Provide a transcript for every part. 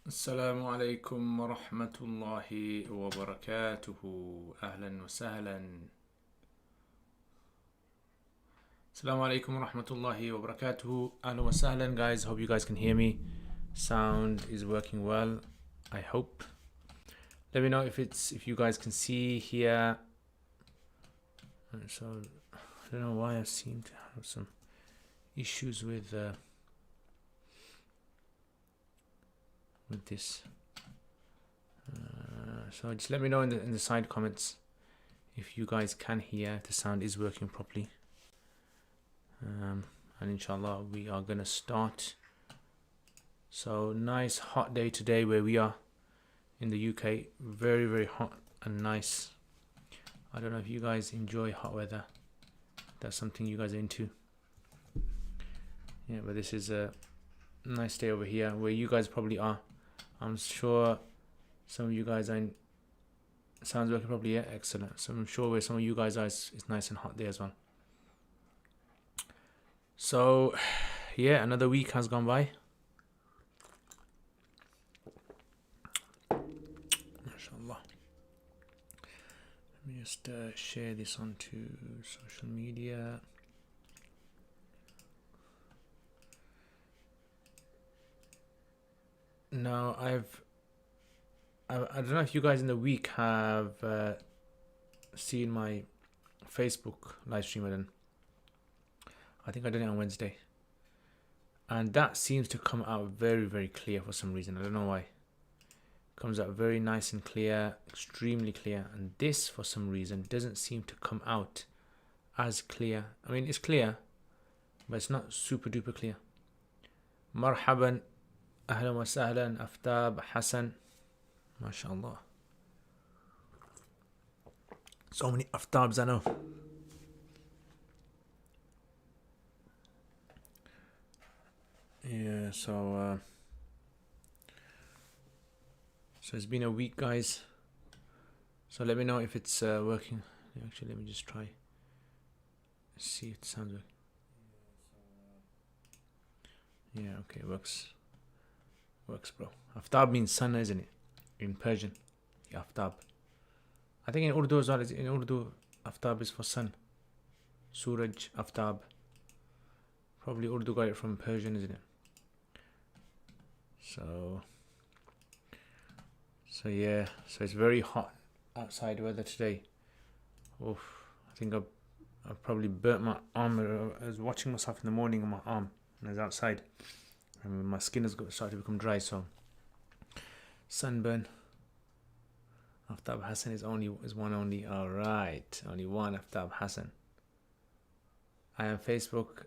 السلام عليكم ورحمة الله وبركاته. أهلا وسهلا. السلام عليكم ورحمة الله وبركاته. أهلا وسهلا guys. Hope you guys can hear me. Sound is working well, I hope. Let me know if you guys can see here. So I don't know why I seem to have some issues with this. So just let me know in the side comments if you guys can hear the sound is working properly. And inshallah we are gonna start. So nice hot day today where we are in the UK. Very, very hot and nice. I don't know if you guys enjoy hot weather. That's something you guys are into. Yeah, but this is a nice day over here where you guys probably are. I'm sure some of you guys are in, sounds working properly. Yeah, excellent. So I'm sure where some of you guys are, it's nice and hot there as well. So yeah, another week has gone by. MashaAllah. Let me just share this onto social media. Now I don't know if you guys in the week have seen my Facebook live stream I done. I think I did it on Wednesday. And that seems to come out very, very clear for some reason. I don't know why. It comes out very nice and clear, extremely clear. And this, for some reason, doesn't seem to come out as clear. I mean, it's clear, but it's not super duper clear. Marhaban, ahlan wa sahlan, Aftab, Hassan. MashaAllah. So many Aftabs I know. Yeah, so it's been a week, guys. So let me know if it's working. Actually, let me just try. See if it sounds good. Yeah, okay, works. Works, bro. Aftab means sun, isn't it? In Persian. Yeah, Aftab. I think in Urdu as well. In Urdu, Aftab is for sun. Suraj, Aftab. Probably Urdu got it from Persian, isn't it? So yeah, so it's very hot outside weather today. Oof, I think I've probably burnt my arm. I was watching myself in the morning on my arm and I was outside. And my skin has started to become dry, so sunburn. Aftab Hassan is one only. Alright, only one Aftab Hassan. I am Facebook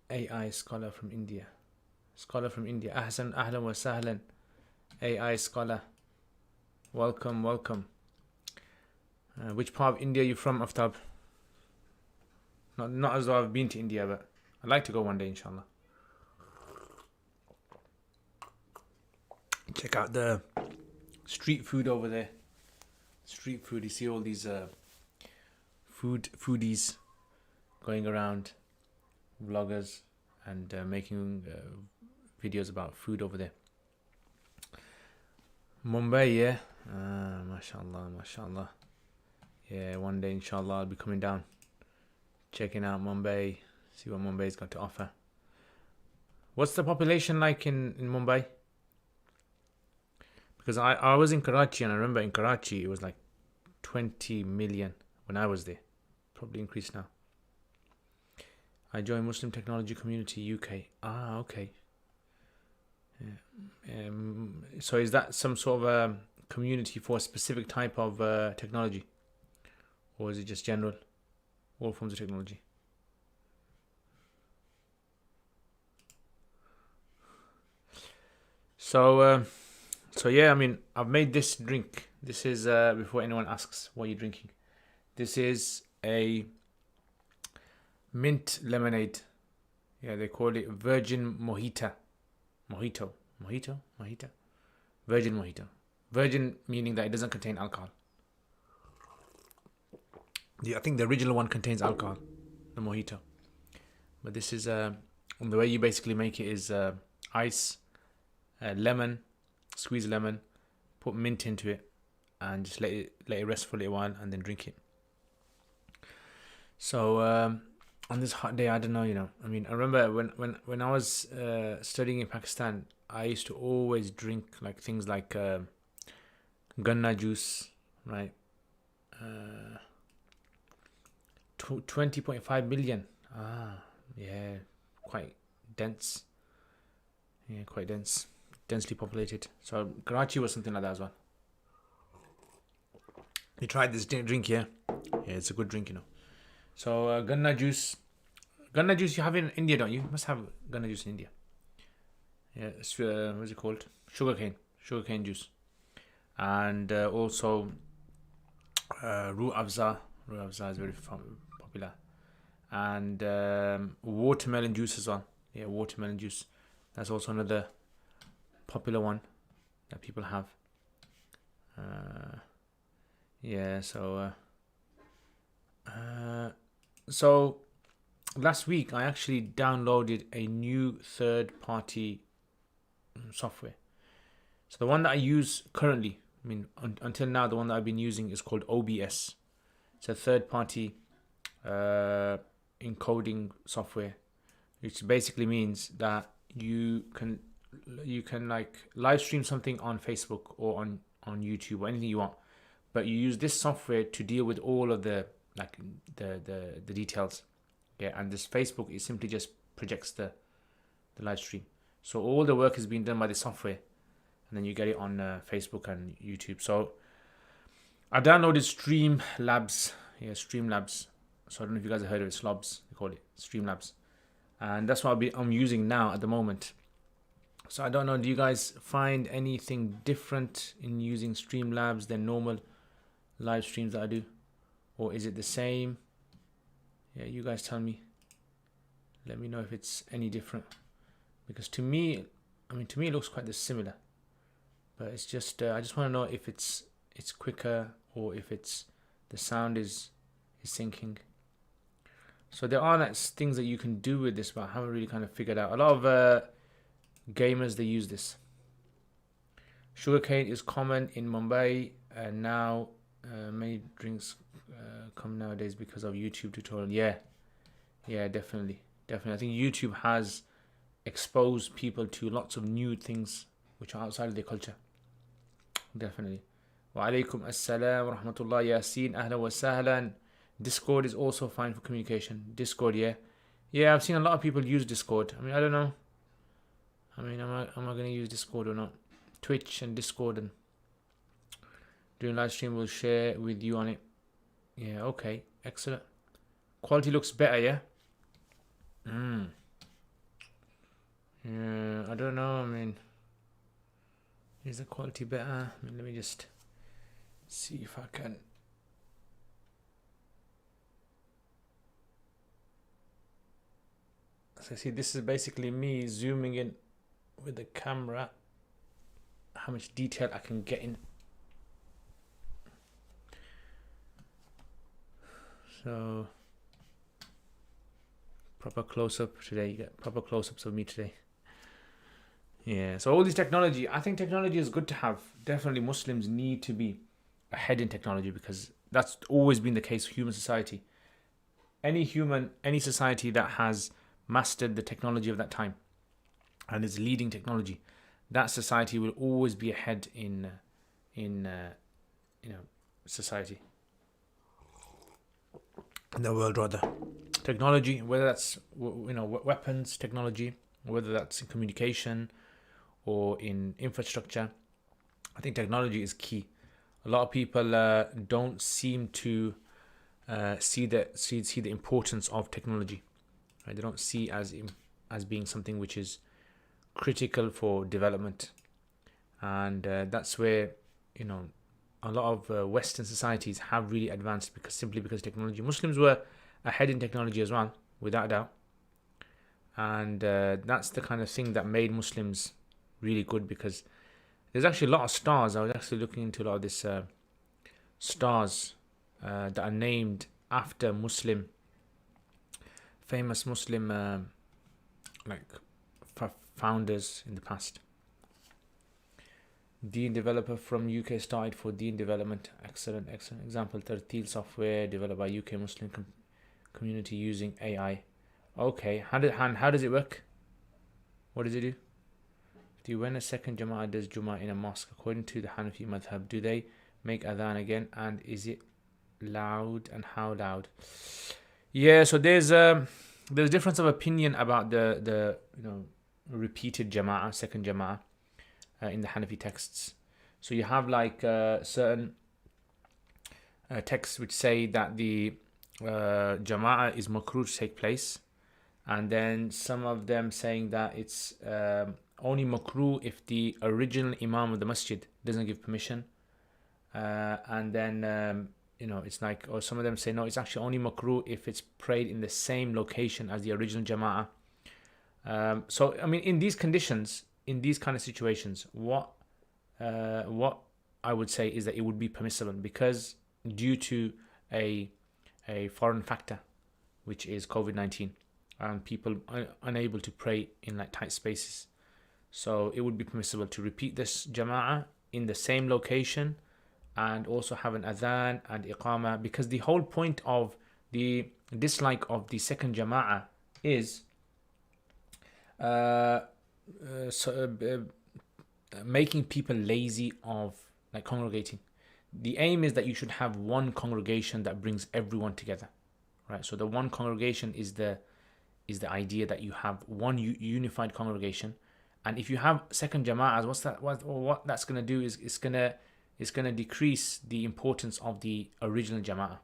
AI scholar from India. Ahsan, ahlan wa sahlan. AI scholar. Welcome. Which part of India are you from, Aftab? Not as though I've been to India, but I'd like to go one day, inshallah. Check out the street food over there. Street food, you see all these foodies going around, vloggers, and making videos about food over there. Mumbai, yeah. MashaAllah. Yeah, one day inshallah I'll be coming down, checking out Mumbai, see what Mumbai's got to offer. What's the population like in Mumbai? Because I was in Karachi, and I remember in Karachi it was like 20 million when I was there. Probably increased now. I joined Muslim Technology Community UK. Ah, okay. Yeah. So is that some sort of community for a specific type of technology? Or is it just general? All forms of technology? So yeah, I mean, I've made this drink. This is, before anyone asks what you're drinking, this is a mint lemonade. Yeah, they call it virgin mojito. Mojito? Virgin mojito. Virgin meaning that it doesn't contain alcohol. I think the original one contains alcohol, the mojito. But this is, the way you basically make it is ice lemon, squeeze a lemon, put mint into it, and just let it rest for a little while, and then drink it. So on this hot day, I don't know, I mean, I remember when I was studying in Pakistan, I used to always drink like things like ganna juice, right? 20.5 million. Yeah, quite dense. Yeah, quite dense, densely populated. So Karachi was something like that as well. You tried this drink, yeah? Yeah, it's a good drink, So ganna juice you have in India, don't you? You must have ganna juice in India. Yeah, it's, what's it called? Sugarcane juice, and also roux afza. Roux afza is very popular, and watermelon juice as well. Yeah, watermelon juice. That's also another popular one that people have. Yeah, so last week I actually downloaded a new third-party software. So the one that I use currently, I mean, until now, the one that I've been using is called OBS. It's a third-party encoding software, which basically means that you can like live stream something on Facebook or on YouTube or anything you want, but you use this software to deal with all of the details. Yeah, and this Facebook, it simply just projects the live stream. So all the work is being done by the software, and then you get it on Facebook and YouTube. So I downloaded Streamlabs. Yeah, Streamlabs. So I don't know if you guys have heard of it. Slobs, they call it Streamlabs, and that's what I'm using now at the moment. So I don't know. Do you guys find anything different in using Streamlabs than normal live streams that I do, or is it the same? Yeah, you guys tell me. Let me know if it's any different, because to me it looks quite similar, but it's just I just want to know if it's quicker or if it's the sound is syncing. So there are things that you can do with this, but I haven't really kind of figured out. A lot of gamers, they use this. Sugarcane is common in Mumbai, and now many drinks come nowadays because of YouTube tutorial. Yeah, definitely. I think YouTube has exposed people to lots of new things which are outside of their culture. Definitely. Wa alaikum assalam wa rahmatullah yasin ahlan wa sahlan. Discord is also fine for communication. Discord, yeah, I've seen a lot of people use Discord. I mean, I don't know. I mean, am I going to use Discord or not? Twitch and Discord, and doing live stream, will share with you on it. Yeah, okay, excellent. Quality looks better, yeah? Yeah, I don't know, I mean, is the quality better? I mean, let me just see if I can. So see, this is basically me zooming in with the camera, how much detail I can get in. So proper close-up today. You get proper close-ups of me today. Yeah, so all this technology, I think technology is good to have. Definitely Muslims need to be ahead in technology, because that's always been the case for human society. Any society that has mastered the technology of that time and is leading technology, that society will always be ahead in society, in the world rather. Technology, whether that's weapons technology, whether that's in communication or in infrastructure, I think technology is key. A lot of people don't seem to see the importance of technology. Right? They don't see as being something which is critical for development, and that's where a lot of Western societies have really advanced, simply because technology. Muslims were ahead in technology as well, without a doubt, and that's the kind of thing that made Muslims really good, because there's actually a lot of stars. I was actually looking into a lot of this stars that are named after famous Muslim founders in the past. Deen developer from UK started for Deen development. Excellent example. Tartil software developed by UK Muslim community using AI. Okay, how does it work? What does it do? When a second Jama'ah does Jummah in a mosque, according to the Hanafi madhab, do they make adhan again, and is it loud, and how loud? Yeah, so there's difference of opinion about the repeated Jama'ah, second Jama'ah, in the Hanafi texts. So you have like certain texts which say that the Jama'ah is makruh to take place, and then some of them saying that it's only makruh if the original Imam of the masjid doesn't give permission, and then it's like, or some of them say no, it's actually only makruh if it's prayed in the same location as the original Jama'ah. So I mean, in these conditions, in these kind of situations, what I would say is that it would be permissible, because due to a foreign factor, which is COVID-19, and people are unable to pray in like tight spaces, so it would be permissible to repeat this Jama'ah in the same location and also have an adhan and iqamah, because the whole point of the dislike of the second Jama'ah is making people lazy of like congregating. The aim is that you should have one congregation that brings everyone together, right? So the one congregation is the idea that you have one unified congregation. And if you have second Jama'ahs, what that's going to do is it's going to decrease the importance of the original Jama'ah.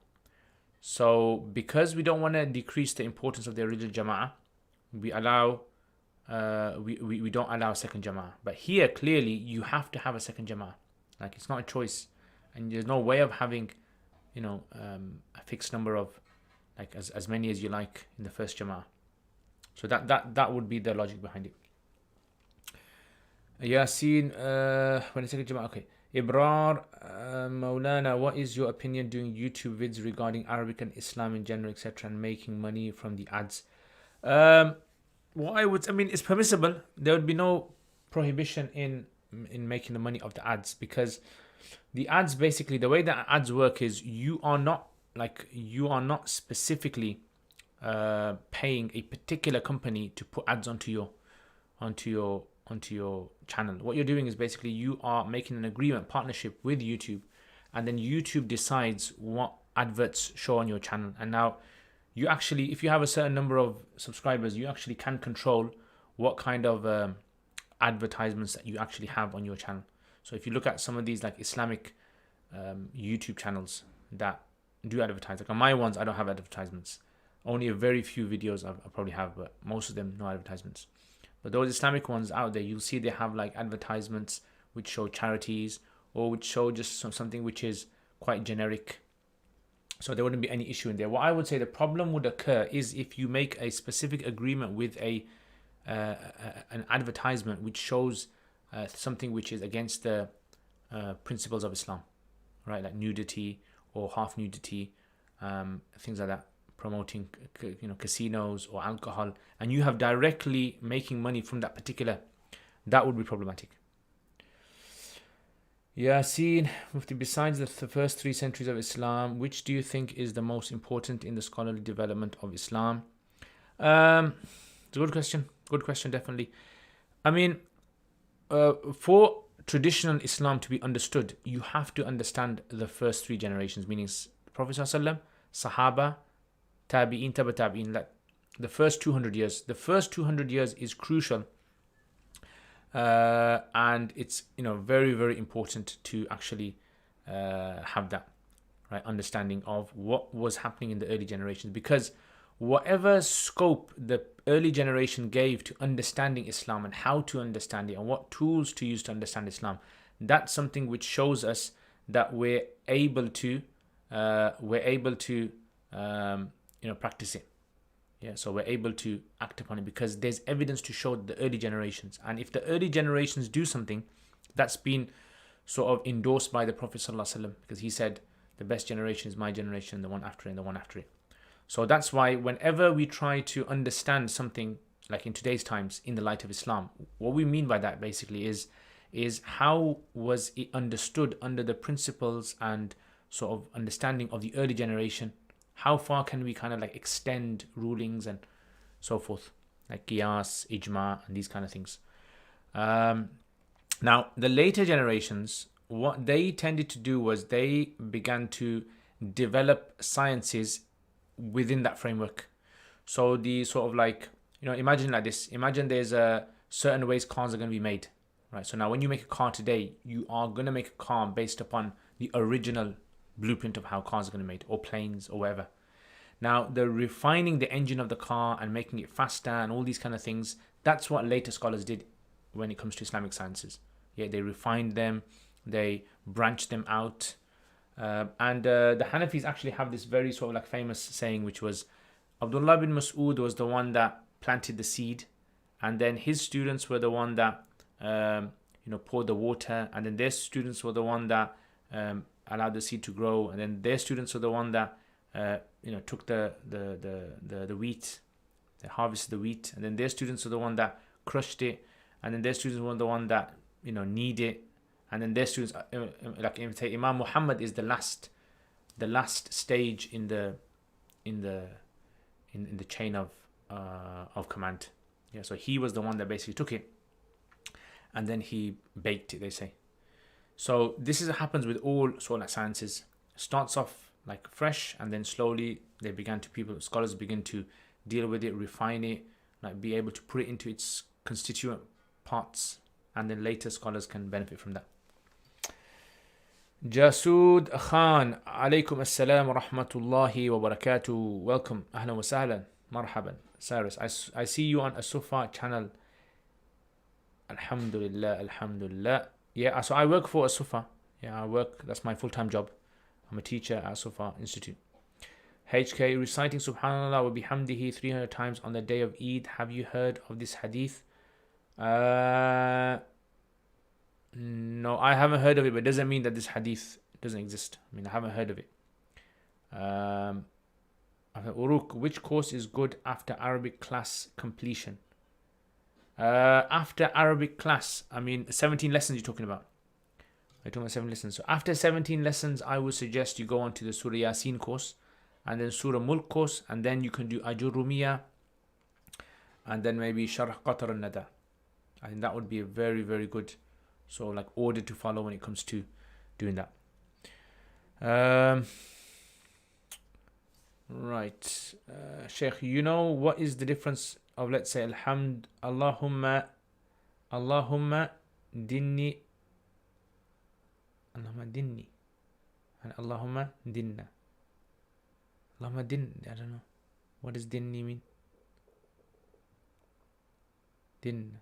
So because we don't want to decrease the importance of the original Jama'ah, we allow we don't allow second Jama'ah. But here clearly you have to have a second Jama'ah. Like, it's not a choice, and there's no way of having a fixed number of like as many as you like in the first Jama'ah. So that would be the logic behind it. Yasin, when it's second Jama'ah, okay. Ibrar, Maulana, what is your opinion doing YouTube vids regarding Arabic and Islam in general, etc., and making money from the ads? It's permissible. There would be no prohibition in making the money of the ads, because the ads, basically the way that ads work is you are not specifically paying a particular company to put ads onto your channel. What you're doing is basically you are making an agreement, partnership with YouTube, and then YouTube decides what adverts show on your channel. And now you actually, if you have a certain number of subscribers, you actually can control what kind of advertisements that you actually have on your channel. So if you look at some of these like Islamic YouTube channels that do advertise, like on my ones I don't have advertisements. Only a very few videos I probably have, but most of them no advertisements. But those Islamic ones out there, you'll see they have like advertisements which show charities, or which show just something which is quite generic. So there wouldn't be any issue in there. What I would say the problem would occur is if you make a specific agreement with an advertisement which shows something which is against the principles of Islam, right? Like nudity or half nudity, things like that, promoting casinos or alcohol, and you have directly making money from that particular, that would be problematic. Yasin Mufti, besides the first 3 centuries of Islam, which do you think is the most important in the scholarly development of Islam? It's a good question, definitely. I mean, for traditional Islam to be understood, you have to understand the first 3 generations, meaning Prophet ﷺ, Sahaba, Tabi'in, Taba Tabi'in, like the first 200 years. The first 200 years is crucial, and it's very, very important to actually have that right understanding of what was happening in the early generations, because whatever scope the early generation gave to understanding Islam and how to understand it and what tools to use to understand Islam, that's something which shows us that we're able to practice it. Yeah, so we're able to act upon it because there's evidence to show the early generations. And if the early generations do something, that's been sort of endorsed by the Prophet ﷺ, because he said the best generation is my generation, the one after it, and the one after it. So that's why whenever we try to understand something like in today's times in the light of Islam, what we mean by that basically is is how was it understood under the principles and sort of understanding of the early generation? How far can we kind of like extend rulings and so forth, like qiyas, ijma, and these kind of things. Now, the later generations, what they tended to do was they began to develop sciences within that framework. So the sort of like, imagine like this. Imagine there's a certain ways cars are going to be made, right? So now when you make a car today, you are going to make a car based upon the original blueprint of how cars are going to be made, or planes, or whatever. Now, the refining the engine of the car and making it faster and all these kind of things, that's what later scholars did when it comes to Islamic sciences. Yeah, they refined them, they branched them out. And the Hanafis actually have this very sort of like famous saying, which was Abdullah bin Mas'ud was the one that planted the seed, and then his students were the one that poured the water, and then their students were the one that allowed the seed to grow, and then their students were the one that took the wheat, they harvested the wheat, and then their students were the one that crushed it, and then their students were the one that knead it, and then their students, like Imam Muhammad is the last stage in the chain of command. Yeah, so he was the one that basically took it, and then he baked it, they say. So this happens with all sort of sciences. Starts off like fresh, and then slowly scholars begin to deal with it, refine it, like be able to put it into its constituent parts, and then later scholars can benefit from that. Jasood Khan, alaykum assalam wa rahmatullahi wa barakatuh. Welcome, ahlan wa sahlan, marhaban. Cyrus, I see you on a Sufa channel. Alhamdulillah, alhamdulillah. Yeah, so I work for a Sufa. Yeah, that's my full-time job. I'm a teacher at Sufa Institute. HK, reciting Subhanallah wa bihamdihi 300 times on the day of Eid. Have you heard of this hadith? No, I haven't heard of it, but it doesn't mean that this hadith doesn't exist. I haven't heard of it. Uruk, which course is good after Arabic class completion? After Arabic class, 17 lessons you're talking about. You're talking about 7 lessons. So after 17 lessons, I would suggest you go on to the Surah Yasin course, and then Surah Mulk course, and then you can do Ajur Rumiyah, and then maybe Sharh Qatar al-Nada. I think that would be a very, very good order to follow when it comes to doing that. Right. Sheikh, what is the difference of, let's say, Allahumma dinni, and Allahumma dinna. Allahumma din, I don't know. What does dinni mean? Din.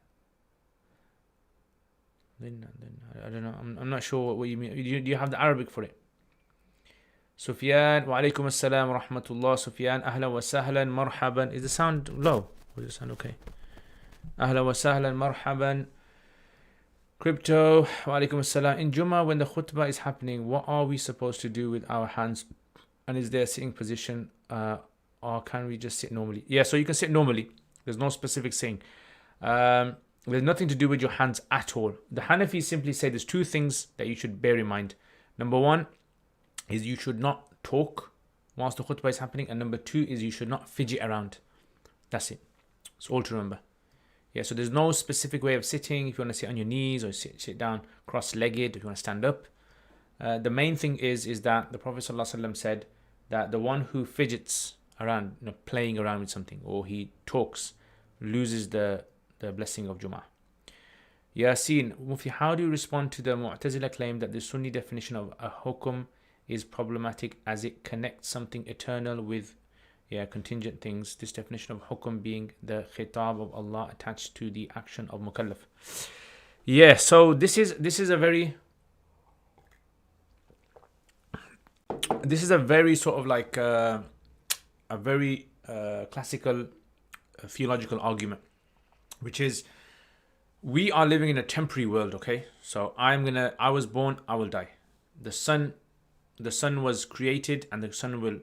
I don't know. I'm not sure what you mean. Do you have the Arabic for it? Sufyan, wa alaykum assalam wa rahmatullah. Sufyan, ahlan wa sahlan, marhaban. Is the sound low? Or does it sound okay? Ahlan wa sahlan, marhaban. Crypto, wa alaykum assalam. In Jummah, when the khutbah is happening, what are we supposed to do with our hands? And is there a sitting position? Or can we just sit normally? Yeah, so you can sit normally. There's no specific saying. There's nothing to do with your hands at all. The Hanafis simply say there's 2 things that you should bear in mind. Number 1 is you should not talk whilst the khutbah is happening, and number 2 is you should not fidget around. That's it. It's all to remember. Yeah, so there's no specific way of sitting. If you want to sit on your knees or sit down cross-legged, if you want to stand up. The main thing is that the Prophet ﷺ said that the one who fidgets around, playing around with something, or he talks, loses the blessing of Jummah. Yasin, Mufti, how do you respond to the Mu'tazila claim that the Sunni definition of a hukum is problematic as it connects something eternal with contingent things? This definition of hukum being the khitab of Allah attached to the action of mukallaf. Yeah, so this is a very sort of like a very classical theological argument, which is we are living in a temporary world, okay? So I was born, I will die. The sun was created, and the sun will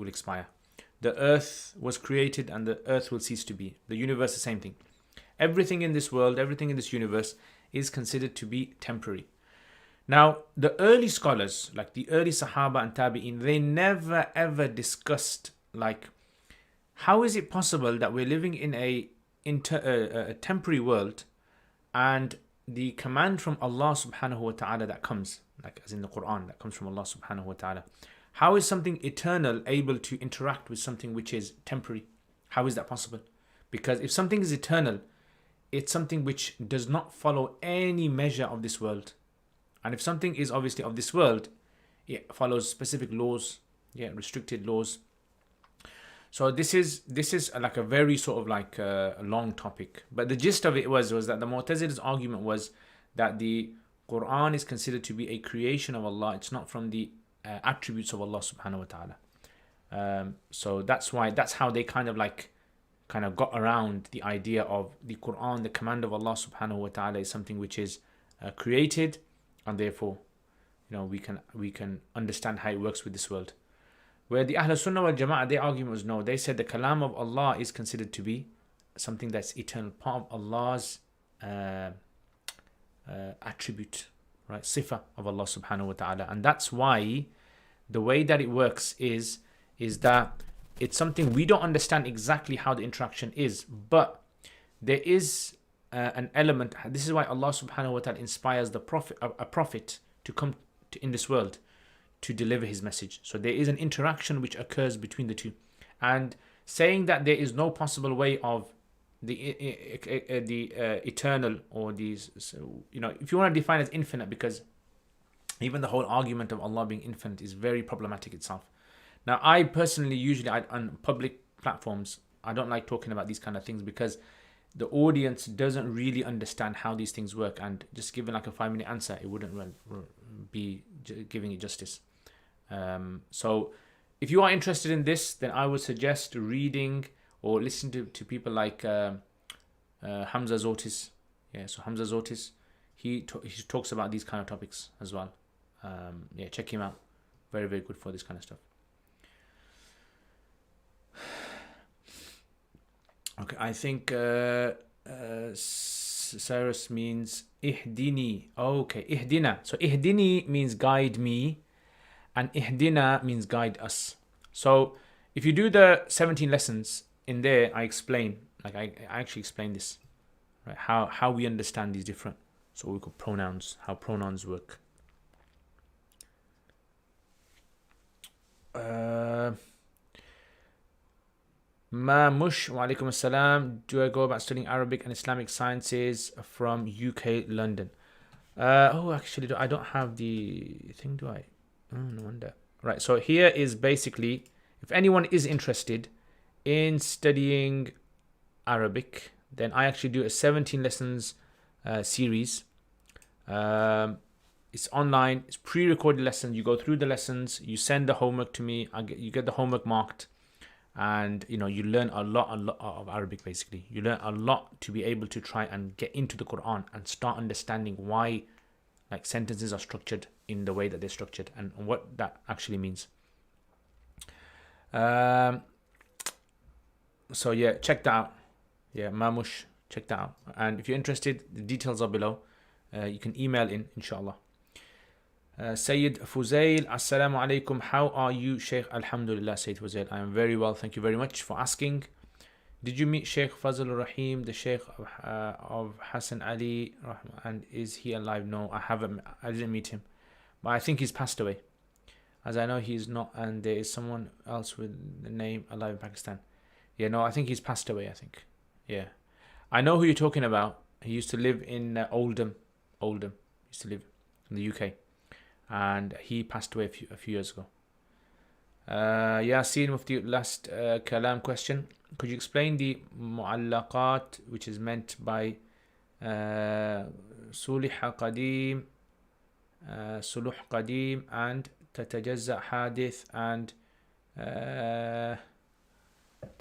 expire. The earth was created, and the earth will cease to be. The universe, the same thing. Everything in this world, everything in this universe is considered to be temporary. Now, the early scholars, like the early Sahaba and Tabi'in, they never ever discussed like, how is it possible that we're living in a temporary world, and the command from Allah subhanahu wa ta'ala that comes, like as in the Quran, that comes from Allah subhanahu wa ta'ala, how is something eternal able to interact with something which is temporary? How is that possible? Because if something is eternal, it's something which does not follow any measure of this world. And if something is obviously of this world, it follows specific laws, restricted laws. So this is like a very sort of like a long topic. But the gist of it was that the Mu'tazila's argument was that the Quran is considered to be a creation of Allah. It's not from the attributes of Allah subhanahu wa ta'ala. So that's how they kind of got around the idea of the Quran, the command of Allah subhanahu wa ta'ala, is something which is created, and therefore, we can understand how it works with this world. Where the Ahl Sunnah wal Jama'ah, their argument was no. They said the kalam of Allah is considered to be something that's eternal, part of Allah's attribute, right? Sifa of Allah subhanahu wa ta'ala. And that's why the way that it works is that it's something we don't understand exactly how the interaction is, but there is an element. This is why Allah subhanahu wa ta'ala inspires a prophet to come in this world to deliver his message. So there is an interaction which occurs between the two. And saying that there is no possible way of the eternal, or these, if you want to define it as infinite, because even the whole argument of Allah being infinite is very problematic itself. Now, I personally, usually on public platforms, I don't like talking about these kind of things, because the audience doesn't really understand how these things work, and just giving like a 5-minute answer, it wouldn't be giving it justice. So if you are interested in this, then I would suggest reading or listening to people like Hamza Zotis. So Hamza Zotis, he talks about these kind of topics as well. Check him out. Very, very good for this kind of stuff. Okay, I think Cyrus means ihdini. Okay, ihdina. So ihdini means guide me, and ihdina means guide us. So if you do the 17 lessons in there, I explain, I actually explain this, right? How we understand these different, so we call pronouns, how pronouns work. Ma Mush, wa alaikum assalam. Do I go about studying Arabic and Islamic sciences from UK, London? Actually, I don't have the thing, do I? Oh, no wonder. Right, so here is basically, if anyone is interested in studying Arabic, then I actually do a 17 lessons series. It's online, it's pre-recorded lessons. You go through the lessons, you send the homework to me, you get the homework marked, and you learn a lot of Arabic. Basically, you learn a lot to be able to try and get into the Quran and start understanding why sentences are structured in the way that they're structured, and what that actually means. So check that out. Mamush, check that out. And if you're interested, the details are below. You can email in, inshallah. Sayyid Fuzail, Assalamu alaikum. How are you, Sheikh? Alhamdulillah, Sayyid Fuzail. I am very well. Thank you very much for asking. Did you meet Sheikh Fazl Rahim, the Sheikh of Hassan Ali? And is he alive? No, I haven't. I didn't meet him. But I think he's passed away. As I know, he's not. And there is someone else with the name alive in Pakistan. I think he's passed away, I think. I know who you're talking about. He used to live in Oldham. He used to live in the UK. And he passed away a few years ago. Yasin Mufti, last kalam question. Could you explain the mu'allaqat, which is meant by sulh qadim, suluh qadim, and tatajazza hadith, and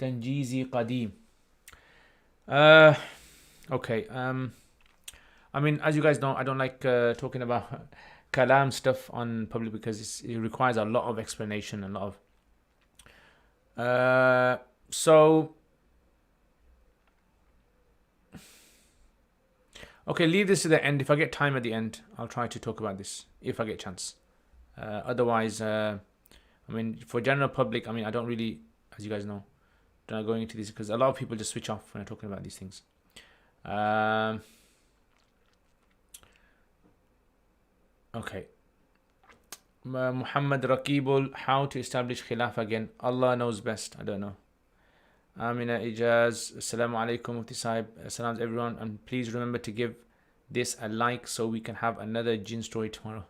tanjizi qadim? Okay. I mean, as you guys know, I don't like talking about kalam stuff on public, because it requires a lot of explanation, a lot of Okay, leave this to the end. If I get time at the end, I'll try to talk about this if I get a chance. Otherwise, I mean, for general public, I mean, I don't really, as you guys know, don't go into this because a lot of people just switch off when I'm talking about these things. Okay. Muhammad Raqibul, how to establish khilaf again? Allah knows best. I don't know. Amina Ijaz, Assalamu alaikum, Mufti Sahib. Salams everyone, and please remember to give this a like so we can have another jinn story tomorrow.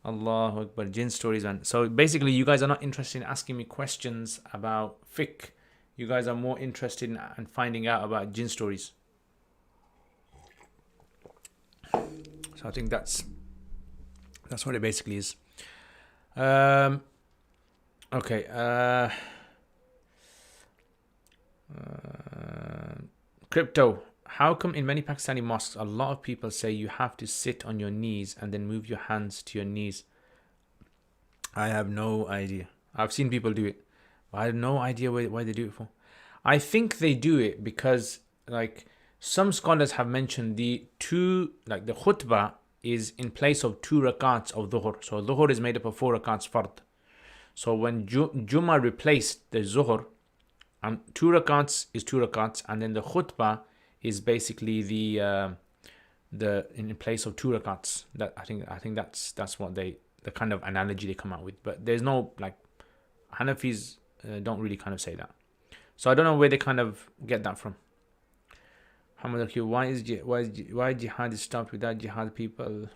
Allahu Akbar, jinn stories, man. So basically, you guys are not interested in asking me questions about fiqh. You guys are more interested in finding out about jinn stories. So I think that's what it basically is. Okay. Crypto. How come in many Pakistani mosques a lot of people say you have to sit on your knees and then move your hands to your knees? I have no idea. I've seen people do it, but I have no idea why they do it for. I think they do it because, like, some scholars have mentioned the khutbah is in place of 2 rakats of dhuhr. So dhuhr is made up of 4 rakats fard. So when Jummah replaced the zuhr, 2 rakats is 2 rakats, and then the khutbah is basically the in place of 2 rakats. That I think that's what the kind of analogy they come out with. But there's no, like, Hanafis don't really kind of say that. So I don't know where they kind of get that from. Why jihad is stopped without jihad people?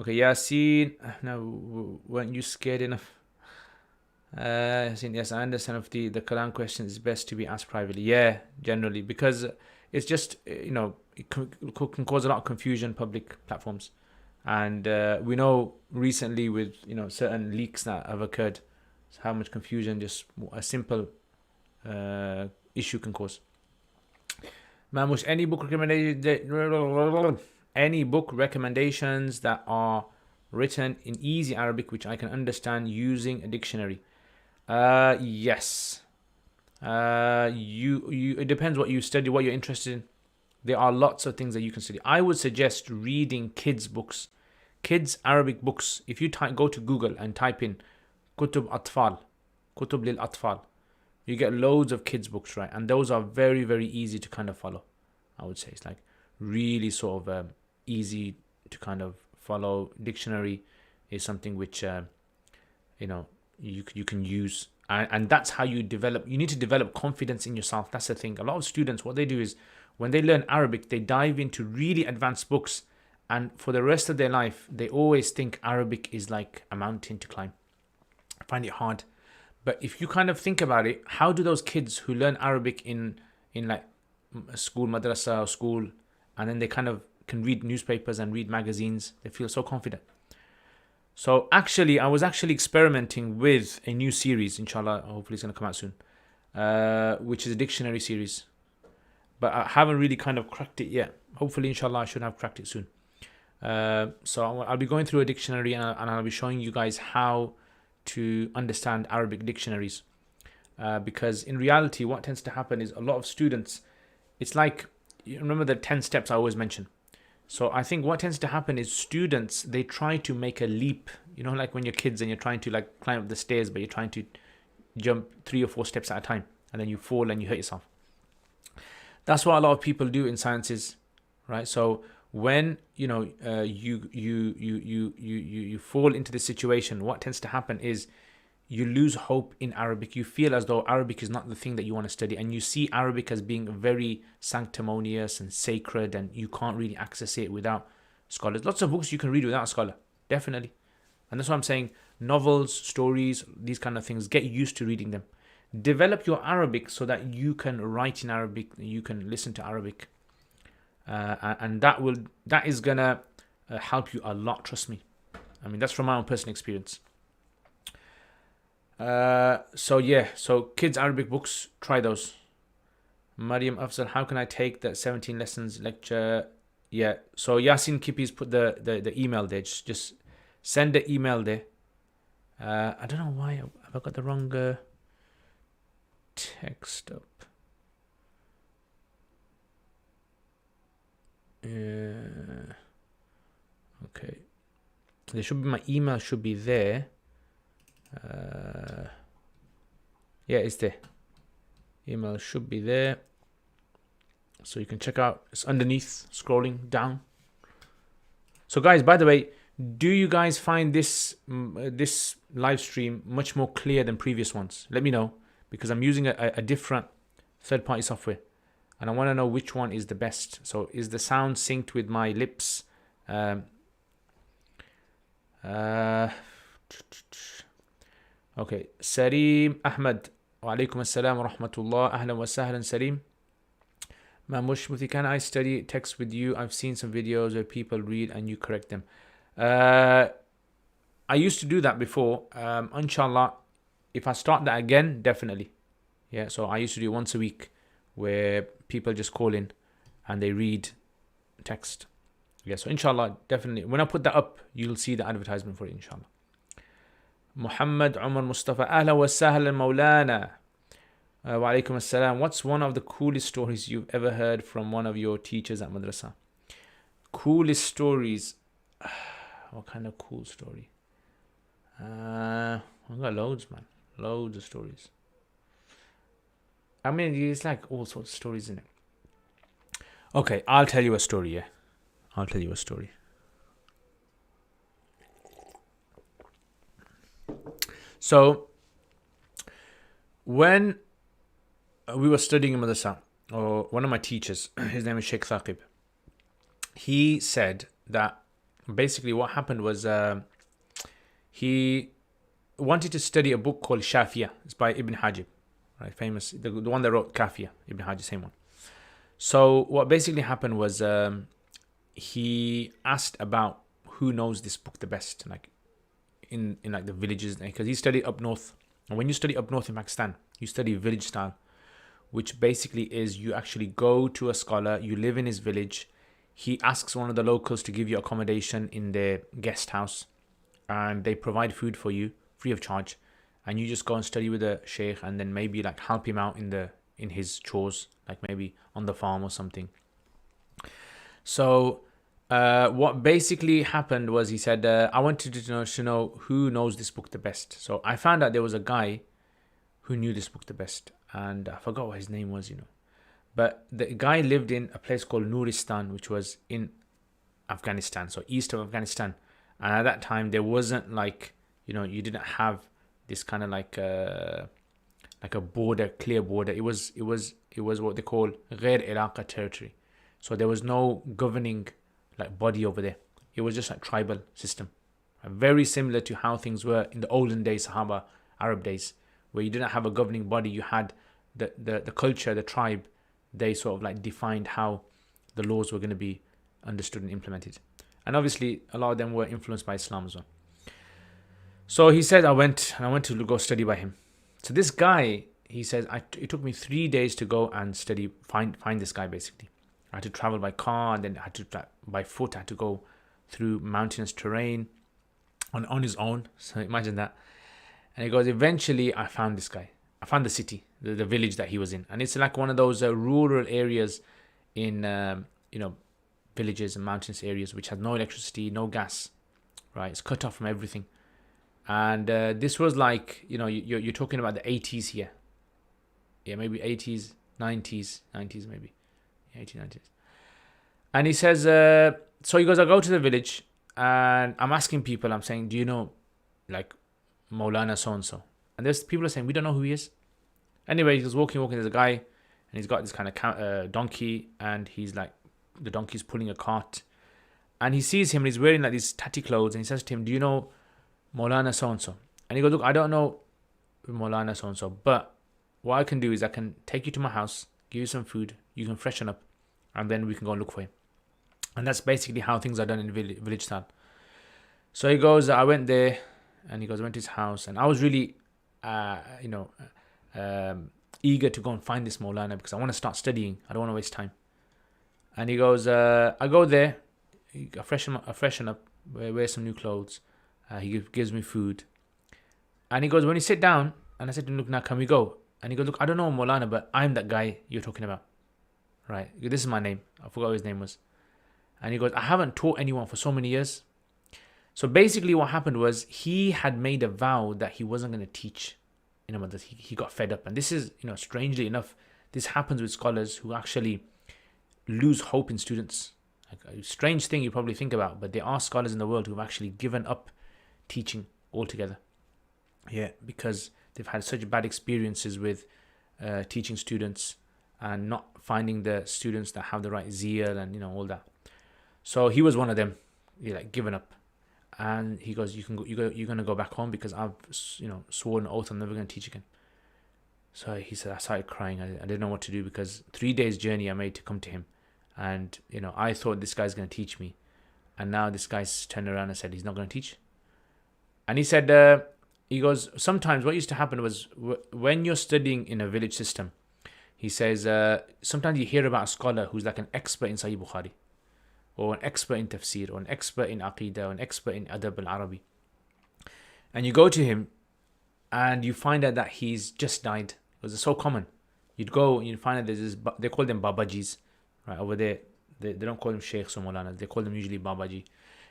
Okay, Yasin, no, weren't you scared enough? Yes, I understand if the Quran question is best to be asked privately. Yeah, generally, because it's just, it can cause a lot of confusion on public platforms. And we know recently with, certain leaks that have occurred, how much confusion just a simple issue can cause. Mamush, any book recommendations that are written in easy Arabic which I can understand using a dictionary? Yes. It depends what you study, what you're interested in. There are lots of things that you can study. I would suggest reading kids books, kids Arabic books. If you go to Google and type in Kutub Atfal, Kutub lil Atfal, you get loads of kids books, right? And those are very, very easy to kind of follow. I would say it's like really sort of easy to kind of follow. Dictionary is something which you can use, and that's how you develop. You need to develop confidence in yourself. That's the thing. A lot of students, what they do is when they learn Arabic, they dive into really advanced books, and for the rest of their life, they always think Arabic is like a mountain to climb. I find it hard. But if you kind of think about it, how do those kids who learn Arabic in like school, madrasa or school, and then they kind of can read newspapers and read magazines, they feel so confident. So actually, I was actually experimenting with a new series, inshallah, hopefully it's going to come out soon, which is a dictionary series. But I haven't really kind of cracked it yet. Hopefully, inshallah, I should have cracked it soon. So I'll be going through a dictionary and I'll be showing you guys how to understand Arabic dictionaries, because in reality what tends to happen is a lot of students, it's like, you remember the 10 steps I always mention. So I think what tends to happen is students, they try to make a leap, like when you're kids and you're trying to like climb up the stairs, but you're trying to jump 3 or 4 steps at a time, and then you fall and you hurt yourself. That's what a lot of people do in sciences, right? So when you fall into this situation, what tends to happen is you lose hope in Arabic. You feel as though Arabic is not the thing that you want to study, and you see Arabic as being very sanctimonious and sacred, and you can't really access it without scholars. Lots of books you can read without a scholar, definitely. And that's what I'm saying. Novels, stories, these kind of things, get used to reading them. Develop your Arabic so that you can write in Arabic, you can listen to Arabic. And that is gonna help you a lot, trust me. I mean, that's from my own personal experience. So kids Arabic books, try those. Mariam Afzal, how can I take the 17 lessons lecture? Yeah, so Yasin Kipi's put the email there. Just send the email there. I don't know why have I got the wrong text up. There should be, my email should be there. Yeah, it's there. Email should be there. So you can check out. It's underneath, scrolling down. So guys, by the way, do you guys find this this live stream much more clear than previous ones? Let me know, because I'm using a different third-party software, and I want to know which one is the best. So is the sound synced with my lips? Okay, Sarim Ahmed. Wa alaikum assalam wa rahmatullah. Ahlan wa sahlan, Sarim. Mamush Muthi, can I study text with you? I've seen some videos where people read and you correct them. I used to do that before. Inshallah, if I start that again, definitely. Yeah, so I used to do it once a week, where people just call in and they read text. Yeah, so inshallah, definitely. When I put that up, you'll see the advertisement for it, inshallah. Muhammad Umar Mustafa. Ahla wa sahlan Maulana. Wa alaikum assalam. What's one of the coolest stories you've ever heard from one of your teachers at madrasa? Coolest stories. What kind of cool story? I've got loads, man. Loads of stories. I mean, it's like all sorts of stories, isn't it? Okay, I'll tell you a story, yeah? I'll tell you a story. So, when we were studying in madrasa, or one of my teachers, his name is Sheikh Thaqib, he said that basically what happened was he wanted to study a book called Shafiyah. It's by Ibn Hajib, right? Famous, the one that wrote Kafiyah, Ibn Hajib, same one. So what basically happened was he asked about who knows this book the best, like in like the villages, because he studied up north. And when you study up north in Pakistan, you study village style, which basically is you actually go to a scholar, you live in his village, he asks one of the locals to give you accommodation in their guest house, and they provide food for you free of charge, and you just go and study with the sheikh, and then maybe like help him out in his chores, like maybe on the farm or something. So what basically happened was he said, I wanted to know who knows this book the best. So I found out there was a guy who knew this book the best, and I forgot what his name was, but the guy lived in a place called Nuristan, which was in Afghanistan, so east of Afghanistan. And at that time there wasn't like, you didn't have this kind of like a border, clear border. It was what they call ghair ilaqa territory. So there was no governing like body over there. It was just like tribal system, very similar to how things were in the olden days, Sahaba, Arab days, where you didn't have a governing body. You had the culture, the tribe. They sort of like defined how the laws were going to be understood and implemented. And obviously a lot of them were influenced by Islam as well. So he said, I went to go study by him. So this guy, he says, it took me 3 days to go and study, find this guy basically. I had to travel by car, and then I had to by foot. I had to go through mountainous terrain on his own. So imagine that. And he goes, eventually I found this guy. I found the city, the village that he was in. And it's like one of those rural areas in, villages and mountainous areas, which had no electricity, no gas, right? It's cut off from everything. And this was like, you're talking about the 80s here. Yeah, maybe 80s, 90s maybe. 80s, 90s. And he says, so he goes, I go to the village and I'm asking people, I'm saying, do you know like Maulana so-and-so? And there's people are saying, we don't know who he is. Anyway, he's walking, there's a guy and he's got this kind of donkey, and he's like, the donkey's pulling a cart. And he sees him and he's wearing like these tatty clothes, and he says to him, do you know Maulana so-and-so? And he goes, look, I don't know Maulana so-and-so, but what I can do is I can take you to my house, give you some food, you can freshen up, and then we can go and look for him. And that's basically how things are done in village style. So he goes, I went there, and he goes, I went to his house, and I was really, eager to go and find this Maulana, because I want to start studying. I don't want to waste time. And he goes, I go there, I freshen up, wear some new clothes. He gives me food. And he goes, when you sit down, and I said to him, look, now can we go? And he goes, look, I don't know Maulana, but I'm that guy you're talking about. Right? This is my name. I forgot what his name was. And he goes, I haven't taught anyone for so many years. So basically what happened was he had made a vow that he wasn't going to teach in a madrasa. He got fed up. And this is, strangely enough, this happens with scholars who actually lose hope in students. Like a strange thing you probably think about, but there are scholars in the world who have actually given up teaching altogether. Yeah, because they've had such bad experiences with teaching students and not finding the students that have the right zeal and all that. So he was one of them. Like given up, and he goes, you're gonna go back home because I've sworn an oath I'm never gonna teach again. So he said, I started crying. I didn't know what to do because 3 days journey I made to come to him, and I thought this guy's gonna teach me, and now this guy's turned around and said he's not gonna teach. And he said, he goes, sometimes what used to happen was when you're studying in a village system, he says, sometimes you hear about a scholar who's like an expert in Sahih Bukhari, or an expert in tafsir, or an expert in aqidah, or an expert in adab al-Arabi. And you go to him, and you find out that he's just died. It was so common. You'd go, and you'd find out there's this, they call them babajis, right, over there. They don't call them sheikhs or maulanas, they call them usually babaji.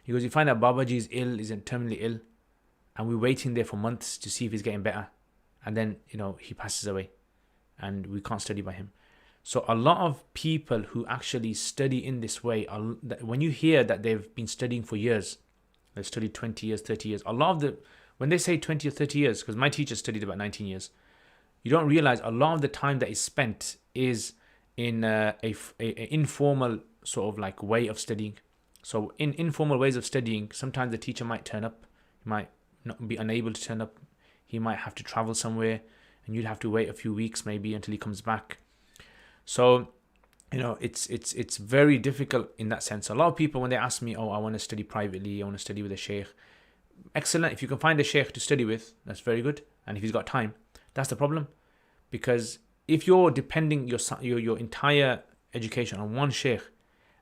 He goes, you find out babaji is ill, is terminally ill, and we're waiting there for months to see if he's getting better. And then, he passes away, and we can't study by him. So a lot of people who actually study in this way, when you hear that they've been studying for years, they've studied 20 years, 30 years, when they say 20 or 30 years, because my teacher studied about 19 years, you don't realize a lot of the time that is spent is in a informal sort of like way of studying. So in informal ways of studying, sometimes the teacher might turn up, he might not be unable to turn up, he might have to travel somewhere, and you'd have to wait a few weeks maybe until he comes back. So, it's very difficult in that sense. A lot of people, when they ask me, I want to study privately, I want to study with a sheikh. Excellent. If you can find a sheikh to study with, that's very good. And if he's got time, that's the problem. Because if you're depending your entire education on one sheikh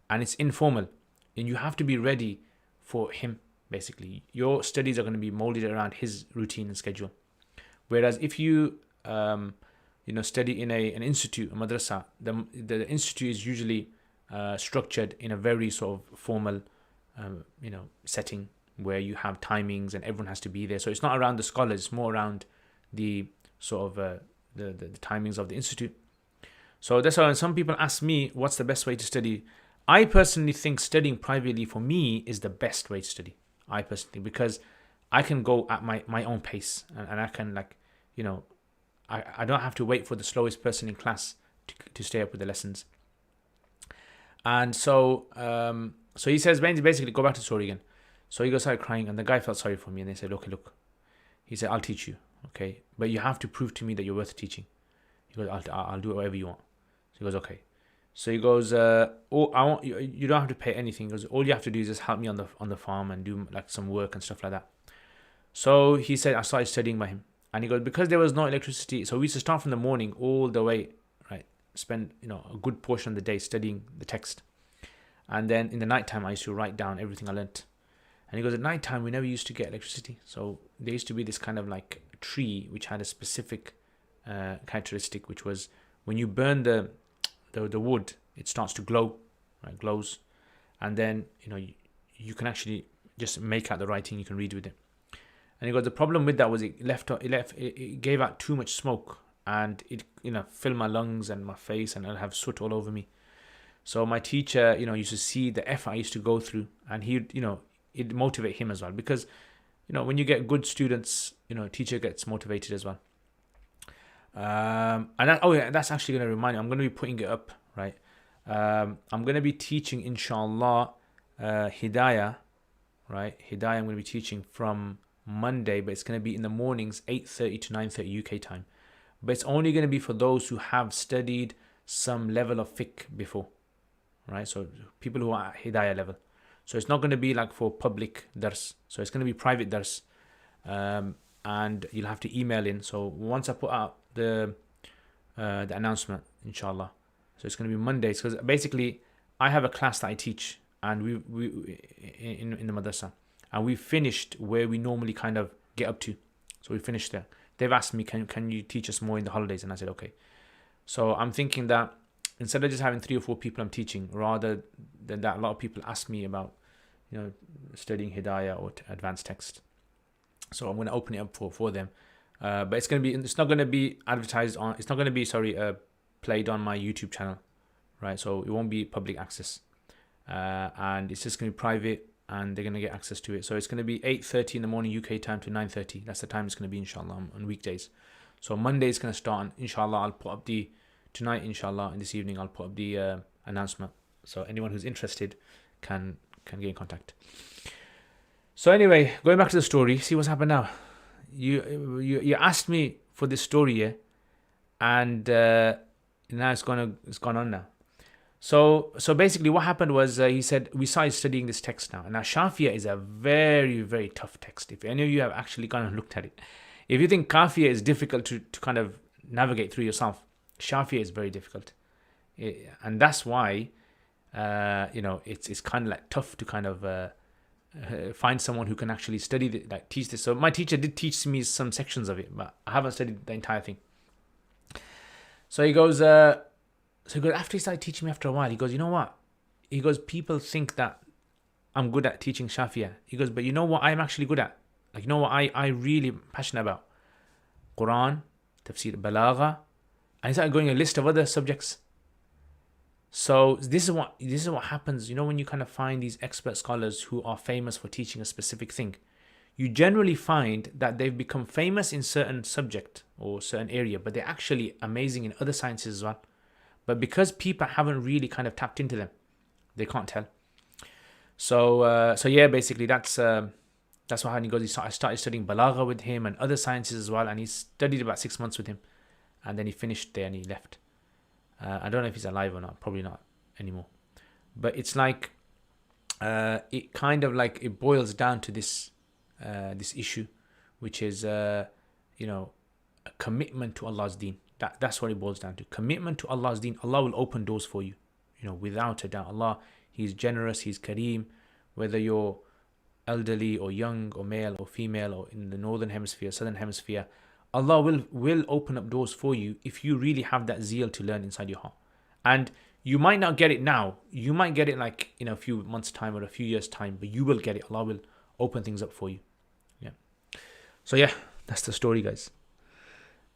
and it's informal, then you have to be ready for him, basically. Your studies are going to be molded around his routine and schedule. Whereas if you study in an institute, a madrasa, the institute is usually structured in a very sort of formal, setting where you have timings and everyone has to be there. So it's not around the scholars; it's more around the sort of the timings of the institute. So that's why when some people ask me, "What's the best way to study?" I personally think studying privately for me is the best way to study. I personally, because I can go at my own pace and I can I don't have to wait for the slowest person in class to stay up with the lessons. And so he says, basically, go back to the story again. So he goes, started crying, and the guy felt sorry for me, and they said, okay, look. He said, I'll teach you, okay? But you have to prove to me that you're worth teaching. He goes, I'll do whatever you want. So he goes, okay. So he goes, you don't have to pay anything. He goes, all you have to do is just help me on the farm and do like some work and stuff like that. So he said, I started studying by him. And he goes, because there was no electricity, so we used to start from the morning all the way, right? Spend, a good portion of the day studying the text. And then in the nighttime, I used to write down everything I learnt. And he goes, at nighttime, we never used to get electricity. So there used to be this kind of like tree, which had a specific characteristic, which was when you burn the wood, it starts to glow, right? Glows. And then, you can actually just make out the writing, you can read with it. And he goes, the problem with that was it gave out too much smoke, and it filled my lungs and my face, and I'd have soot all over me. So my teacher, used to see the effort I used to go through, and it'd motivate him as well, because when you get good students, teacher gets motivated as well. And that's actually going to remind me, I'm going to be putting it up, right? I'm going to be teaching, inshallah, Hidayah, right? Hidayah I'm going to be teaching from Monday, but it's going to be in the mornings, 8:30 to 9:30 UK time. But it's only going to be for those who have studied some level of fiqh before, right? So people who are at Hidayah level. So it's not going to be like for public dars. So it's going to be private dars. And you'll have to email in. So once I put out the announcement, inshallah. So it's going to be Mondays, because basically I have a class that I teach, and we in the madrasa. And we finished where we normally kind of get up to. So we finished there. They've asked me, can you teach us more in the holidays? And I said, okay. So I'm thinking that instead of just having 3 or 4 people I'm teaching, rather than that, a lot of people ask me about, studying Hidayah or advanced text. So I'm going to open it up for them. But it's not going to be advertised on, it's not going to be, played on my YouTube channel, right? So it won't be public access. And it's just going to be private, and they're going to get access to it. So it's going to be 8:30 in the morning UK time to 9:30. That's the time it's going to be, inshallah, on weekdays. So Monday is going to start, and inshallah I'll put up tonight, inshallah, and this evening I'll put up the announcement. So anyone who's interested can get in contact. So anyway, going back to the story, see what's happened now. You asked me for this story, yeah, and now it's gone on now. So basically what happened was, he said, we started studying this text now. And now Shafi'ah is a very, very tough text. If any of you have actually gone and looked at it. If you think Kafiyah is difficult to kind of navigate through yourself, Shafi'ah is very difficult. And that's why, it's kind of like tough to kind of find someone who can actually study, teach this. So my teacher did teach me some sections of it, but I haven't studied the entire thing. So he goes, after he started teaching me after a while, he goes, you know what? He goes, people think that I'm good at teaching Shafi'ah. He goes, but you know what I'm actually good at? Like, you know what I really passionate about? Quran, Tafsir, Balagha. And he started going a list of other subjects. So this is what happens, when you kind of find these expert scholars who are famous for teaching a specific thing. You generally find that they've become famous in certain subject or certain area, but they're actually amazing in other sciences as well. But because people haven't really kind of tapped into them, they can't tell. So yeah, basically that's what happened. He goes, I started studying Balagha with him and other sciences as well, and he studied about 6 months with him, and then he finished there and he left. I don't know if he's alive or not. Probably not anymore. But it's like, it kind of like, it boils down to this issue, which is a commitment to Allah's deen. That's what it boils down to. Commitment to Allah's deen. Allah will open doors for you, without a doubt. Allah, He's generous, He's Kareem. Whether you're elderly or young or male or female or in the northern hemisphere, southern hemisphere, Allah will open up doors for you if you really have that zeal to learn inside your heart. And you might not get it now. You might get it like in a few months' time or a few years' time, but you will get it. Allah will open things up for you. Yeah. So yeah, that's the story, guys.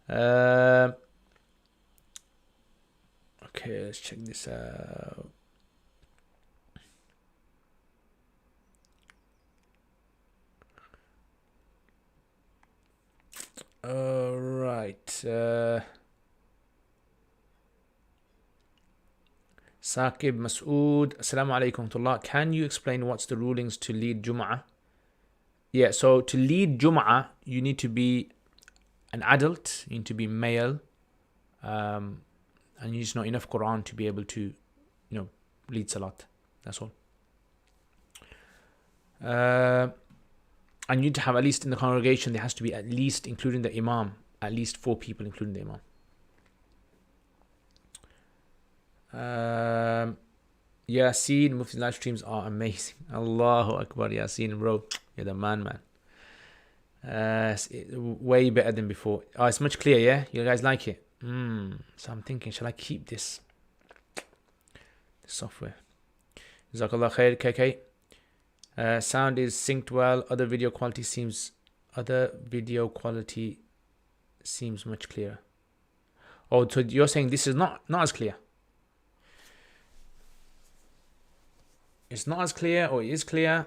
Okay, let's check this out. All right. Saqib Masood, Assalamu alaikum tullah. Can you explain what's the rulings to lead Jum'ah? Yeah, so to lead Jum'ah, you need to be an adult, you need to be male, and you need to know enough Quran to be able to, lead Salat. That's all. And you need to have, at least in the congregation, there has to be at least, including the Imam, at least 4 people, including the Imam. Yasin, Mufti live streams are amazing. Allahu Akbar, Yasin, bro. You're the man. It's way better than before. Oh, it's much clearer, yeah? You guys like it? So I'm thinking, shall I keep this software? Jazakallah khair, KK. Sound is synced well. Other video quality seems much clearer. Oh, so you're saying this is not as clear? It's not as clear, or it is clear?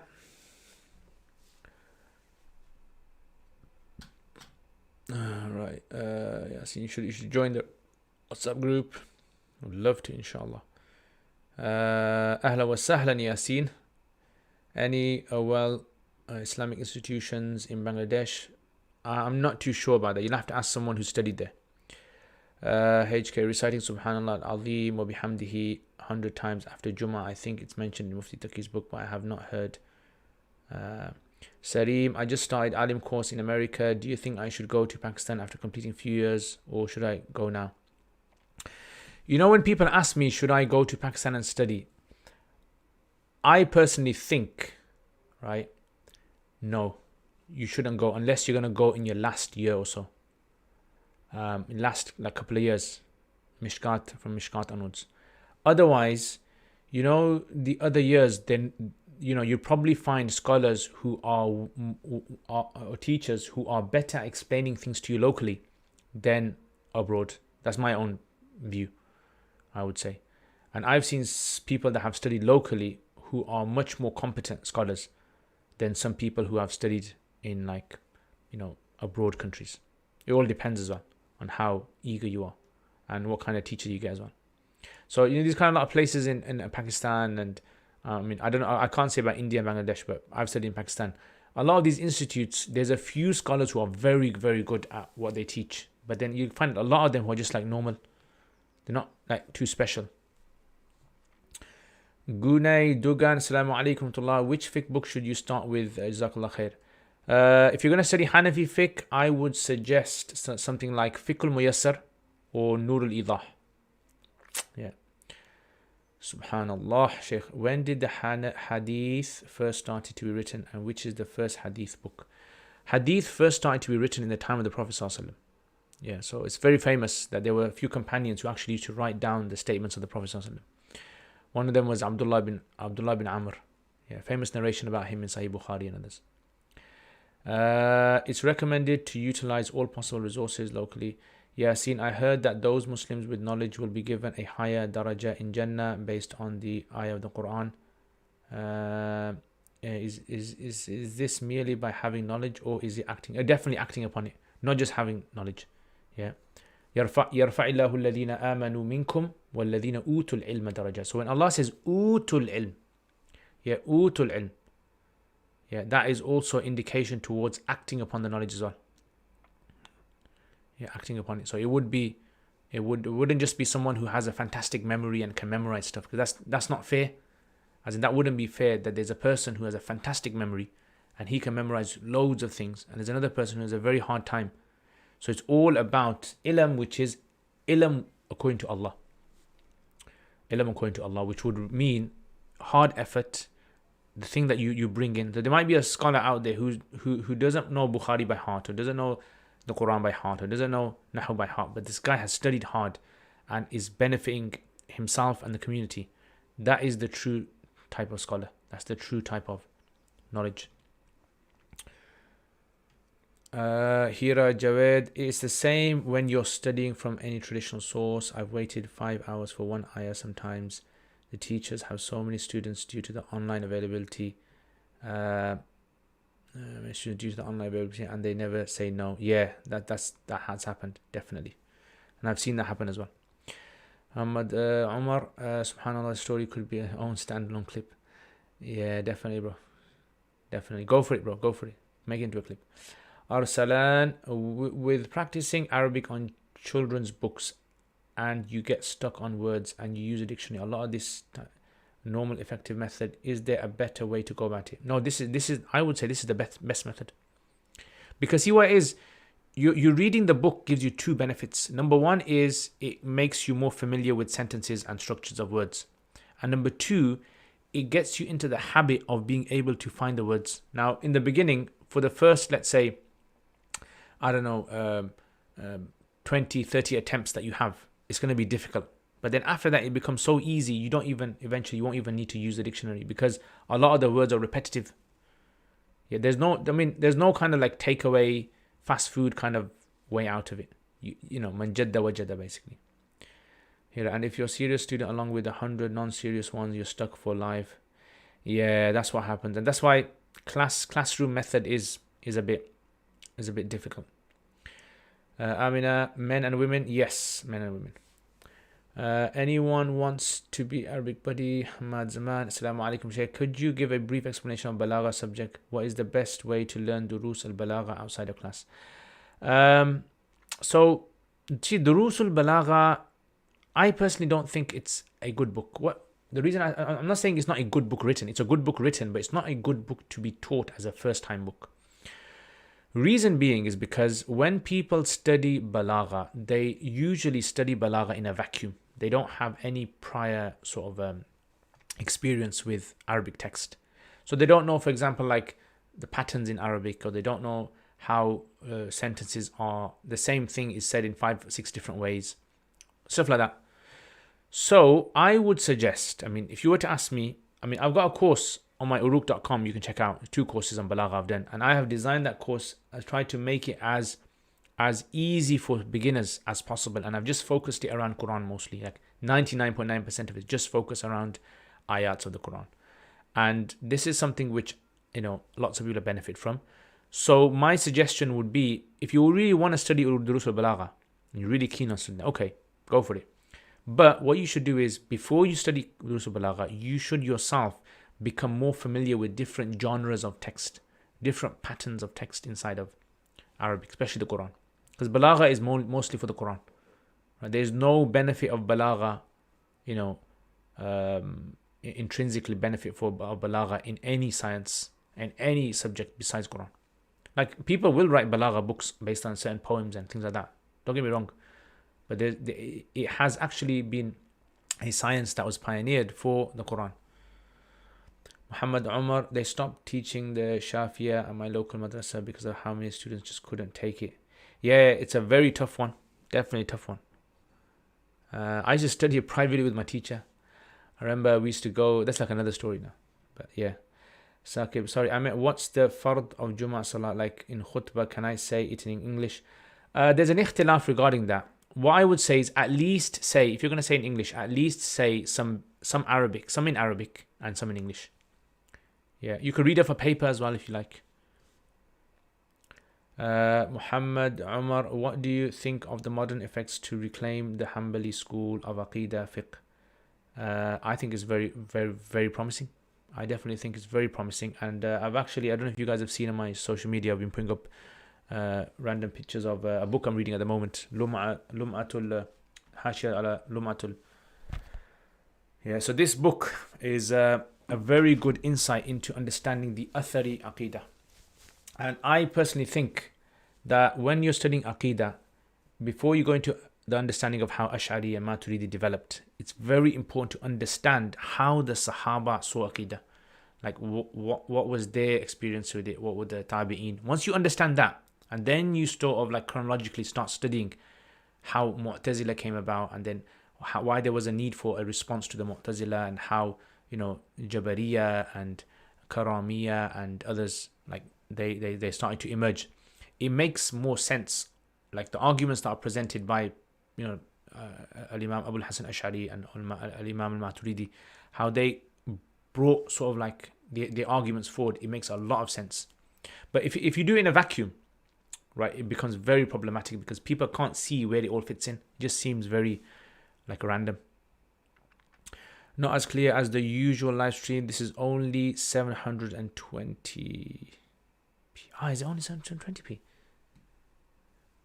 Right. Yes, you should join the WhatsApp group. Would love to, inshallah. Ahla wa sahlan, Yasin. Any Islamic institutions in Bangladesh? I'm not too sure about that. You'll have to ask someone who studied there. HK, reciting Subhanallah al-Azim wa bihamdihi 100 times after Jummah. I think it's mentioned in Mufti Taqi's book, but I have not heard. Sareem, I just started Alim course in America. Do you think I should go to Pakistan after completing a few years, or should I go now? When people ask me, should I go to Pakistan and study? I personally think, right, no, you shouldn't go unless you're going to go in your last year or so. In last couple of years, from Mishkat onwards. Otherwise, the other years, then you probably find scholars who are or teachers who are better explaining things to you locally than abroad. That's my own view, I would say. And I've seen people that have studied locally who are much more competent scholars than some people who have studied in abroad countries. It all depends as well on how eager you are and what kind of teacher you get as well. So there's kind of a lot of places in Pakistan, and I don't know, I can't say about India and Bangladesh, but I've studied in Pakistan. A lot of these institutes, there's a few scholars who are very, very good at what they teach, but then you find a lot of them who are just like normal. They're not like too special. Gunay Dugan, Assalamu alaikum tullah. Which fiqh book should you start with? Jazakallah khair. If you're going to study Hanafi fiqh, I would suggest something like Fiqh al-Muyassar or Nur al-Idah. Yeah. Subhanallah, Sheikh. When did the Hadith first started to be written, and which is the first Hadith book? Hadith first started to be written in the time of the Prophet ﷺ. Yeah, so it's very famous that there were a few companions who actually used to write down the statements of the Prophet ﷺ. One of them was Abdullah bin Amr. Yeah, famous narration about him in Sahih Bukhari and others. It's recommended to utilize all possible resources locally. Yasin, I heard that those Muslims with knowledge will be given a higher daraja in Jannah based on the ayah of the Quran. Is this merely by having knowledge, or is it acting? Definitely acting upon it, not just having knowledge. Yeah. يرفع الله الذين آمنوا منكم والذين أوتوا العلم درجات. So when Allah says أوتوا العلم, أوتوا العلم, that is also indication towards acting upon the knowledge as well. Acting upon it. So it wouldn't just be someone who has a fantastic memory and can memorize stuff, because that's not fair. As in, that wouldn't be fair that there's a person who has a fantastic memory and he can memorize loads of things, and there's another person who has a very hard time. So it's all about ilm, which is ilm according to Allah. Ilm according to Allah, which would mean hard effort, the thing that you bring in. So there might be a scholar out there who doesn't know Bukhari by heart, or doesn't know the Quran by heart, or doesn't know Nahu by heart, but this guy has studied hard and is benefiting himself and the community. That is the true type of scholar. That's the true type of knowledge. Hira Javed, it's the same when you're studying from any traditional source. I've waited 5 hours for one ayah. Sometimes the teachers have so many students due to the online availability. And they never say no. Yeah, that has happened, definitely, and I've seen that happen as well. Ahmad Umar, subhanallah, the story could be an own standalone clip. Yeah, definitely, bro. Definitely, go for it, bro. Go for it. Make it into a clip. Arsalan, with practicing Arabic on children's books, and you get stuck on words and you use a dictionary, a lot of this normal effective method, is there a better way to go about it? No, this is I would say this is the best method, because see what it is, you reading the book gives you two benefits. Number one is it makes you more familiar with sentences and structures of words, and number two, it gets you into the habit of being able to find the words. Now in the beginning, for the first, let's say, I don't know, 20, 30 attempts that you have, it's going to be difficult. But then after that, it becomes so easy, you won't even need to use the dictionary, because a lot of the words are repetitive. Yeah, there's no kind of like takeaway, fast food kind of way out of it. Man jadda wajada, basically. Here, and if you're a serious student along with 100 non-serious ones, you're stuck for life. Yeah, that's what happens. And that's why classroom method is a bit difficult. Amina, men and women, yes, men and women. Anyone wants to be Arabic buddy? Hamad Zaman, Assalamu alaikum Shaykh. Could you give a brief explanation on Balagha subject? What is the best way to learn Durus al-Balagha outside of class? So, Durus al-Balagha, I personally don't think it's a good book. The reason I'm not saying it's not a good book written. It's a good book written, but it's not a good book to be taught as a first-time book. Reason being is because when people study Balagha, they usually study Balagha in a vacuum. They don't have any prior sort of experience with Arabic text. So they don't know, for example, like the patterns in Arabic, or they don't know how sentences are. The same thing is said in 5 or 6 different ways. Stuff like that. So I would suggest, if you were to ask me, I've got a course on my uruk.com, you can check out 2 courses on Balagha I've done. And I have designed that course. I've tried to make it as easy for beginners as possible. And I've just focused it around Quran mostly. Like 99.9% of it just focus around ayats of the Quran. And this is something which, lots of people benefit from. So my suggestion would be, if you really want to study Durus al-Balagha, and you're really keen on studying, okay, go for it. But what you should do is, before you study Durus al-Balagha, you should yourself become more familiar with different genres of text, different patterns of text inside of Arabic, especially the Quran. Because Balagha is mostly for the Quran. Right? There's no benefit of Balagha, intrinsically benefit for Balagha in any science and any subject besides Quran. Like, people will write Balagha books based on certain poems and things like that. Don't get me wrong. But it has actually been a science that was pioneered for the Quran. Muhammad Umar, they stopped teaching the Shafi'ah at my local madrasa because of how many students just couldn't take it. Yeah, it's a very tough one. Definitely a tough one. I used to study privately with my teacher. I remember we used to go, that's like another story now. But yeah. Saqib, sorry, I meant, what's the fard of Jummah Salah like in khutbah? Can I say it in English? There's an ikhtilaf regarding that. What I would say is, at least say, if you're going to say in English, at least say some Arabic, some in Arabic and some in English. Yeah, you could read off a paper as well if you like. Muhammad Umar, what do you think of the modern efforts to reclaim the Hanbali school of Aqidah fiqh? I think it's very, very, very promising. I definitely think it's very promising. And I've actually, I don't know if you guys have seen on my social media, I've been putting up random pictures of a book I'm reading at the moment, Lum'atul Hashiyah ala Lum'atul. Yeah, so this book is a very good insight into understanding the Athari Aqidah. And I personally think that when you're studying Aqidah, before you go into the understanding of how Ash'ari and Maturidi developed, it's very important to understand how the Sahaba saw Aqidah. Like, what was their experience with it? What were the Tabi'een? Once you understand that, and then you sort of like chronologically start studying how Mu'tazila came about, and then why there was a need for a response to the Mu'tazila, and how, Jabariya and Karamiya and others, like they started to emerge. It makes more sense. Like the arguments that are presented by, Al-Imam Abu al-Hasan Ash'ari and Al-Imam al-Maturidi, how they brought sort of like the arguments forward, it makes a lot of sense. But if you do it in a vacuum, right, it becomes very problematic because people can't see where it all fits in. It just seems very like random. Not as clear as the usual live stream. This is only 720p. Is it only 720p?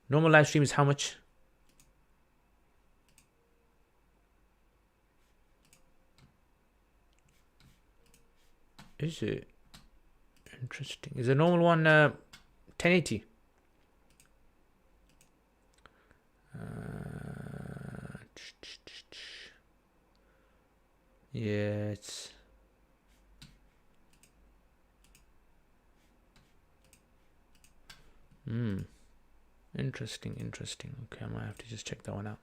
Normal live stream is how much? Is it? Interesting. Is the normal one 1080? Yeah, it's... Interesting. Okay, I might have to just check that one out.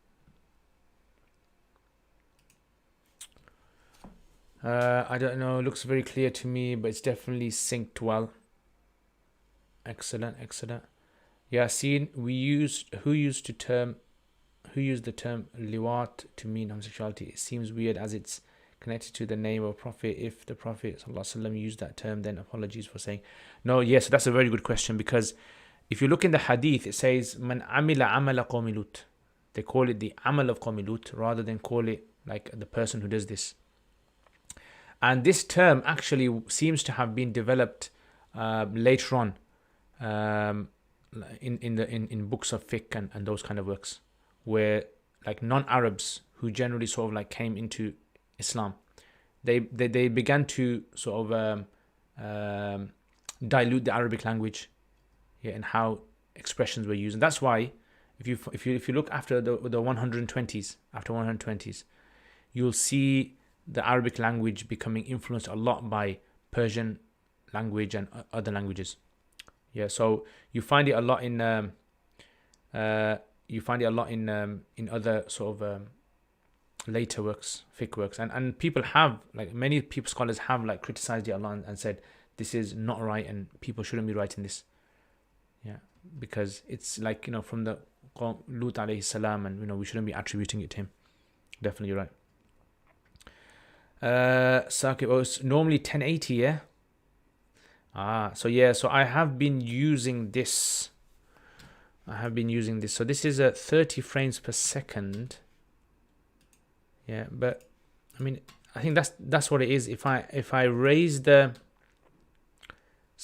I don't know, it looks very clear to me, but it's definitely synced well. Excellent. Yasin, who used the term Liaquat to mean homosexuality? It seems weird as it's connected to the name of Prophet. If the Prophet ﷺ used that term, then apologies for saying. No, yes, that's a very good question, because if you look in the hadith, it says, Man amila amala qawmi Lut. They call it the amal of qawmi Lut rather than call it like the person who does this. And this term actually seems to have been developed later on in books of fiqh and those kind of works, where like non-Arabs who generally sort of like came into Islam, they began to sort of dilute the Arabic language, and how expressions were used. And that's why if you look after the 120s, you'll see the Arabic language becoming influenced a lot by Persian language and other languages. Yeah, so you find it a lot in other sort of later works, fiqh works, and people have, like, many people, scholars have like criticized it a lot and said this is not right and people shouldn't be writing this. Yeah, because it's like, from the Lut alayhi salam, and we shouldn't be attributing it to him. Definitely, you're right. Saqib, it's normally 1080, yeah. So yeah, so I have been using this. So this is 30 frames per second. Yeah, but I mean, I think that's what it is. If I raise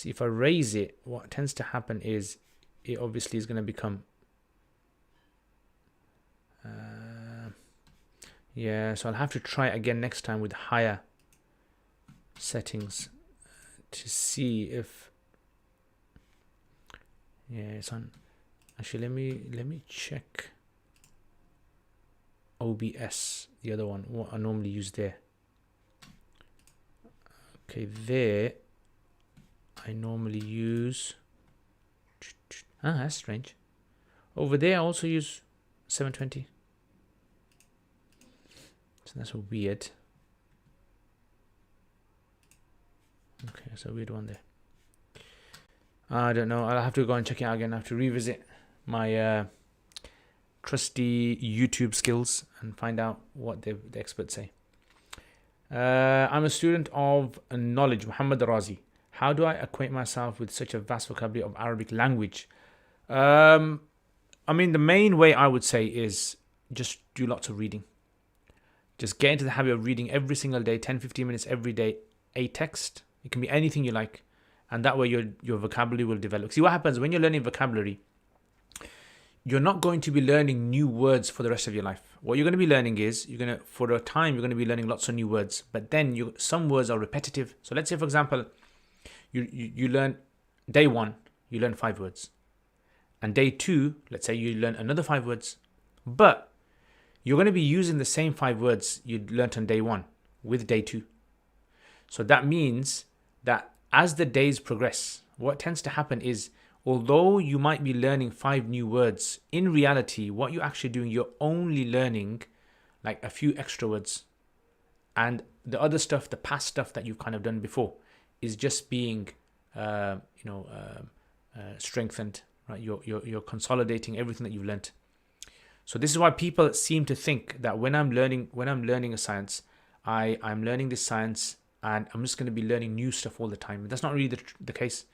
if I raise it, what tends to happen is it obviously is going to become yeah, so I'll have to try it again next time with higher settings to see if it's on. Actually, let me check OBS, the other one, what I normally use there. Okay, there I normally use that's strange. Over there I also use 720. So that's weird. Okay, that's a weird one there. I don't know. I'll have to go and check it out again. I have to revisit my trusty YouTube skills and find out what the experts say. I'm a student of knowledge, Muhammad Razi. How do I acquaint myself with such a vast vocabulary of Arabic language? I mean, the main way I would say is just do lots of reading. Just get into the habit of reading every single day, 10-15 minutes every day, a text. It can be anything you like. And that way your vocabulary will develop. See what happens when you're learning vocabulary, you're not going to be learning new words for the rest of your life. What you're going to be learning is, for a time, you're going to be learning lots of new words. But then some words are repetitive. So let's say, for example, you learn day 1, you learn 5 words. And day 2, let's say you learn another 5 words. But you're going to be using the same 5 words you learnt on day 1 with day 2. So that means that as the days progress, what tends to happen is, although you might be learning 5 new words, in reality, what you're actually doing, you're only learning like a few extra words. And the other stuff, the past stuff that you've kind of done before, is just being, strengthened. Right? You're consolidating everything that you've learnt. So this is why people seem to think that when I'm learning a science, I'm learning this science and I'm just going to be learning new stuff all the time. That's not really the case.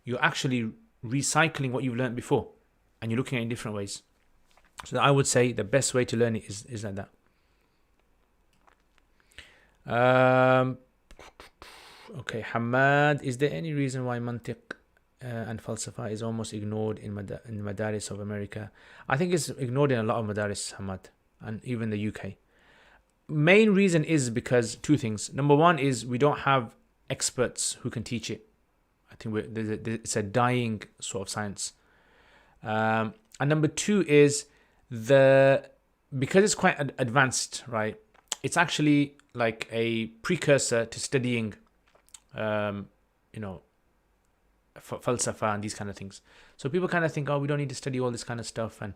You're actually recycling what you've learned before, and you're looking at it in different ways. So I would say the best way to learn it is like that. Okay, Hamad, is there any reason why mantiq and falsafa is almost ignored in madaris of America? I think it's ignored in a lot of madaris, Hamad, and even the UK. Main reason is because 2 things. Number 1 is we don't have experts who can teach it. I think it's a dying sort of science. And number 2 is because it's quite advanced, right? It's actually like a precursor to studying, falsafa and these kind of things. So people kind of think, we don't need to study all this kind of stuff, and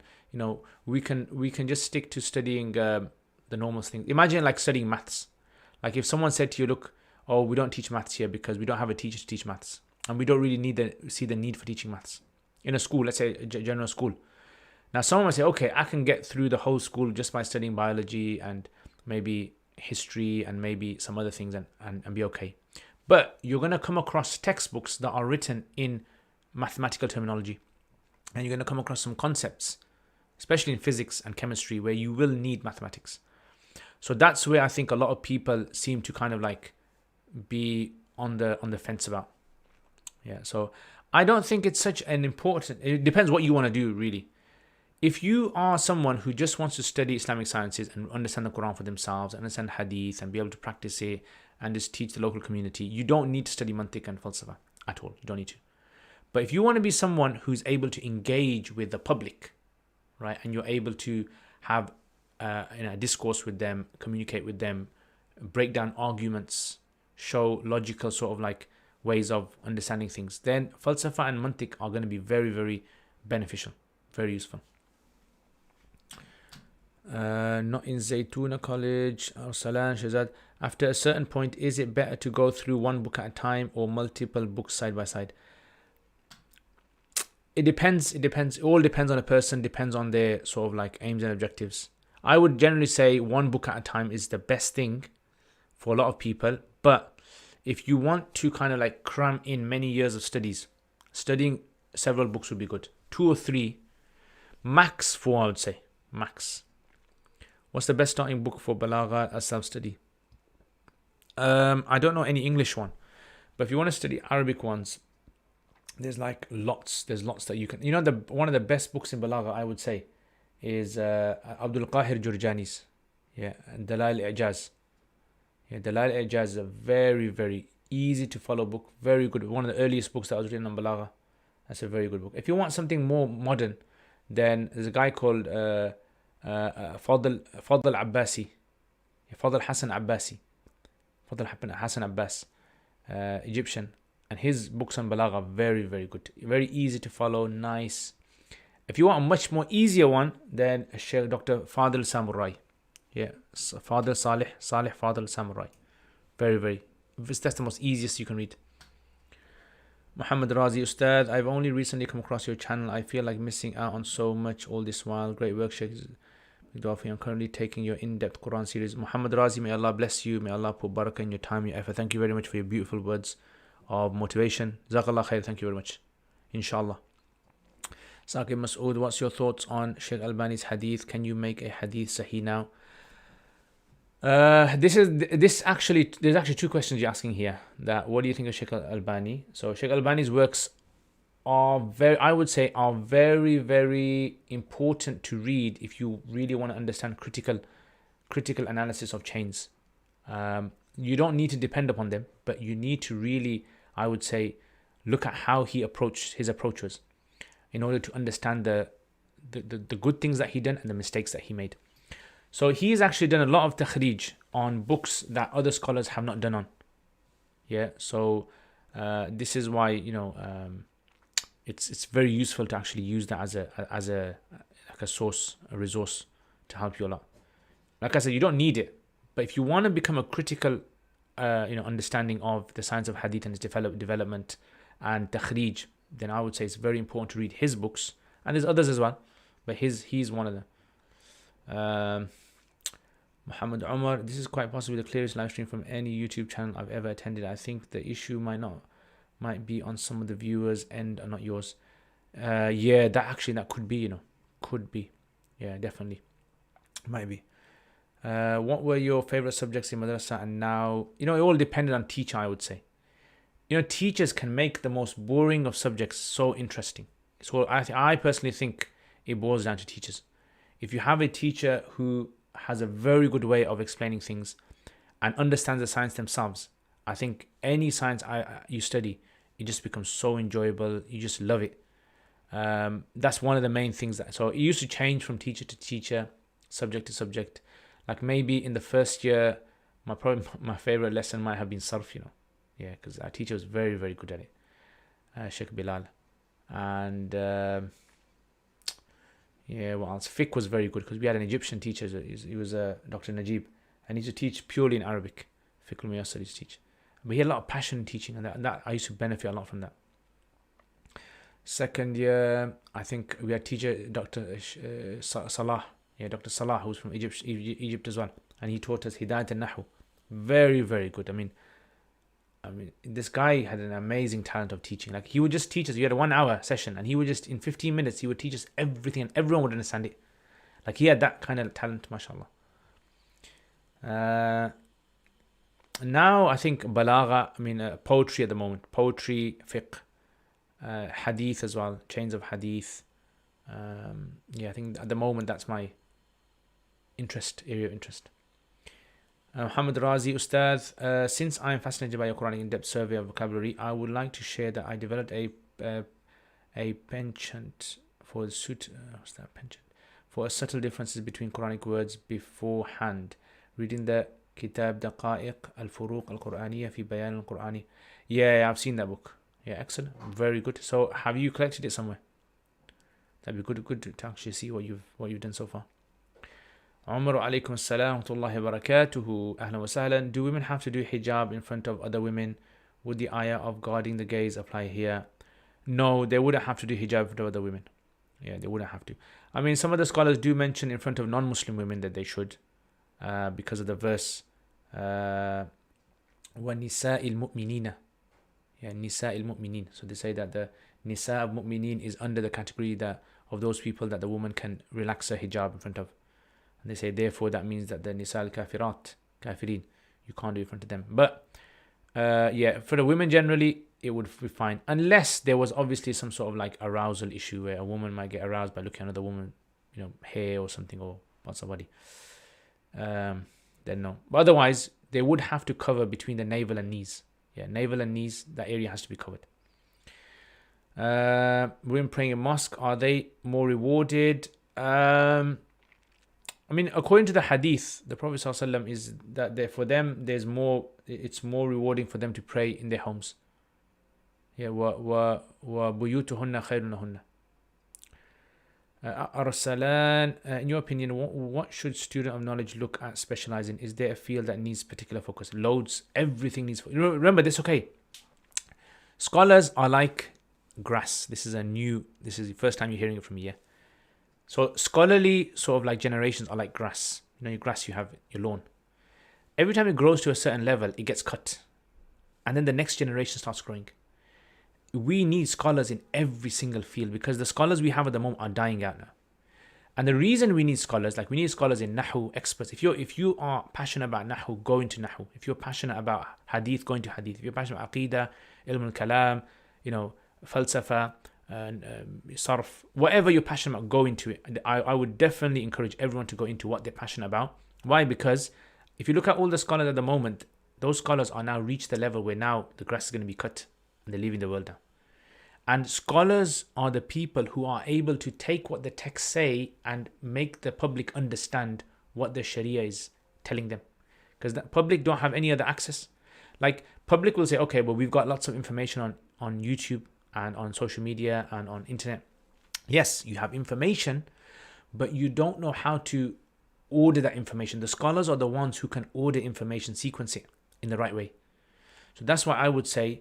we can just stick to studying the normal things. Imagine like studying maths. Like if someone said to you, look, we don't teach maths here because we don't have a teacher to teach maths, and we don't really see the need for teaching maths in a school, let's say a general school. Now someone might say, okay, I can get through the whole school just by studying biology and maybe history and maybe some other things and be okay. But you're going to come across textbooks that are written in mathematical terminology, and you're going to come across some concepts, especially in physics and chemistry, where you will need mathematics. So that's where I think a lot of people seem to kind of like be on the fence about. Yeah, so I don't think it's such an important. It depends what you want to do, really. If you are someone who just wants to study Islamic sciences and understand the Quran for themselves, understand hadith and be able to practice it and just teach the local community, you don't need to study mantiq and falsafa at all. You don't need to. But if you want to be someone who's able to engage with the public, right, and you're able to have a discourse with them, communicate with them, break down arguments, show logical sort of like ways of understanding things, then falsafa and mantiq are going to be very, very beneficial, very useful. Not in Zaytuna College. Salan Shazad. After a certain point, is it better to go through one book at a time or multiple books side by side? It depends. It depends. It all depends on a person. Depends on their sort of like aims and objectives. I would generally say one book at a time is the best thing for a lot of people. But if you want to kind of like cram in many years of studying several books would be good. 2 or 3, max 4, I would say. Max. What's the best starting book for Balagha as self-study? I don't know any English one, but if you want to study Arabic ones, there's like lots. There's lots that you can. You know, one of the best books in Balagha, I would say, is Abdul Qahir Jurjani's. Yeah, and Dalail Ijaz. Yeah, Dalail Ijaz is a very, very easy to follow book. Very good. One of the earliest books that was written on Balagha. That's a very good book. If you want something more modern, then there's a guy called Fadl Abbasi. Fadl Hassan Abbasi. Fadl Hassan Abbas, Egyptian. And his books on Balagha, very, very good. Very easy to follow, nice. If you want a much more easier one, then Sheikh Dr. Fadl Samurai. Yeah, Fadl Salih Fadl Samurai. Very, very. That's the most easiest you can read. Muhammad Razi Ustad, I've only recently come across your channel. I feel like missing out on so much all this while. Great work, Sheikh. I'm currently taking your in-depth Quran series. Muhammad Razi, may Allah bless you. May Allah put barakah in your time, your effort. Thank you very much for your beautiful words of motivation. Jazakallah khair. Thank you very much. Inshallah. Saqib Masood, what's your thoughts on Sheikh Albani's hadith? Can you make a hadith sahih now? There's actually 2 questions you're asking here. That what do you think of Sheikh Albani? So Sheikh Albani's works are very, very important to read if you really want to understand critical analysis of chains. You don't need to depend upon them, but you need to really, I would say, look at how his approach was, in order to understand the good things that he done and the mistakes that he made. So he's actually done a lot of takhrij on books that other scholars have not done on. Yeah, so this is why, it's very useful to actually use that as a source, a resource to help you a lot. Like I said, you don't need it, but if you want to become a critical understanding of the science of hadith and its development and takhrij, then I would say it's very important to read his books, and there's others as well, but he's one of them. Muhammad Umar, this is quite possibly the clearest live stream from any YouTube channel I've ever attended. I think the issue might be on some of the viewers' end and not yours. Yeah, that could be, could be. Yeah, definitely. Might be. What were your favorite subjects in madrasa and now? It all depended on teacher, I would say. Teachers can make the most boring of subjects so interesting. So I personally think it boils down to teachers. If you have a teacher who has a very good way of explaining things and understands the science themselves, I think any science you study, it just becomes so enjoyable. You just love it. That's one of the main things. So it used to change from teacher to teacher, subject to subject. Like maybe in the first year, my favorite lesson might have been sarf, Yeah, because our teacher was very, very good at it. Sheikh Bilal. And what else? Fiqh was very good because we had an Egyptian teacher. He was Dr. Najib, and he used to teach purely in Arabic. Fiqh al-Muyassar he used to teach. But he had a lot of passion in teaching, and that I used to benefit a lot from that. Second year, I think we had teacher Dr. Salah. Yeah, Dr. Salah, who's from Egypt as well, and he taught us Hidayat al-Nahu. Very, very good. I mean, this guy had an amazing talent of teaching. Like, he would just teach us. You had a 1-hour session, and he would just, in 15 minutes, he would teach us everything, and everyone would understand it. Like, he had that kind of talent, mashallah. Now, I think balagha, poetry at the moment. Poetry, fiqh, hadith as well, chains of hadith. I think at the moment that's my area of interest. Muhammad Razi Ustad, since I am fascinated by your Quranic in-depth survey of vocabulary, I would like to share that I developed a penchant for subtle differences between Quranic words beforehand. Reading the Kitab Daqa'iq al-Furuq al-Qur'aniyya fi Bayan al-Qur'ani. Yeah, I've seen that book. Yeah, excellent. Very good. So have you collected it somewhere? That'd be good to actually see what you've done so far. Umar alaykum assalam wa rahmatullahi wa barakatuhu. Ahlan wa sahlan. Do women have to do hijab in front of other women? Would the ayah of guarding the gaze apply here? No, they wouldn't have to do hijab in front of other women. Yeah, they wouldn't have to. I mean, some of the scholars do mention in front of non-Muslim women that they should, because of the verse, وَنِسَاءِ الْمُؤْمِنِينَ. Yeah, Nisa il-Mu'minin. So they say that the Nisa of Mu'minin is under the category that of those people that the woman can relax her hijab in front of. And they say therefore that means that the Nisa al-Kafirat, Kafirin, you can't do it in front of them. But yeah, for the women generally, it would be fine. Unless there was obviously some sort of like arousal issue where a woman might get aroused by looking at another woman, you know, hair or something or parts of the body. Then no. But otherwise, they would have to cover between the navel and knees. Yeah, navel and knees, that area has to be covered. Women praying in mosque, are they more rewarded? I mean, according to the hadith, the Prophet ﷺ is that for them, it's more rewarding for them to pray in their homes. Yeah, wa buyutuhunna khayrun lahunna. Arsalan, in your opinion, what should student of knowledge look at specializing? Is there a field that needs particular focus? Loads, everything needs. Remember this, okay? Scholars are like grass. This is the first time you're hearing it from me. Yeah. So scholarly sort of like generations are like grass. You know, your grass you have your lawn. Every time it grows to a certain level, it gets cut, and then the next generation starts growing. We need scholars in every single field because the scholars we have at the moment are dying out now. And the reason we need scholars, like we need scholars in Nahu, experts. If you are passionate about Nahu, go into Nahu. If you're passionate about Hadith, go into Hadith. If you're passionate about Aqidah, Ilm al-Kalam, you know, Falsafa, Sarf, whatever you're passionate about, go into it. I would definitely encourage everyone to go into what they're passionate about. Why? Because if you look at all the scholars at the moment, those scholars are now reached the level where now the grass is going to be cut. They're leaving the world now. And scholars are the people who are able to take what the texts say and make the public understand what the Sharia is telling them. Because the public don't have any other access. Like, public will say, okay, well, we've got lots of information on YouTube and on social media and on internet. Yes, you have information, but you don't know how to order that information. The scholars are the ones who can order information, sequence it in the right way. So that's why I would say,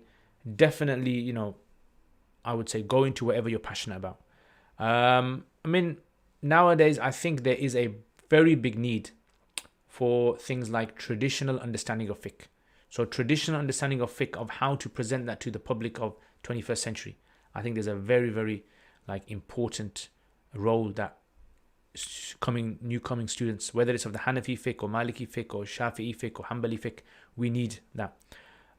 definitely, you know, I would say go into whatever you're passionate about. I mean, nowadays, I think there is a very big need for things like traditional understanding of fiqh. So traditional understanding of fiqh, of how to present that to the public of 21st century. I think there's a very, very like important role that new coming students, whether it's of the Hanafi fiqh or Maliki fiqh or Shafi'i fiqh or Hanbali fiqh, we need that.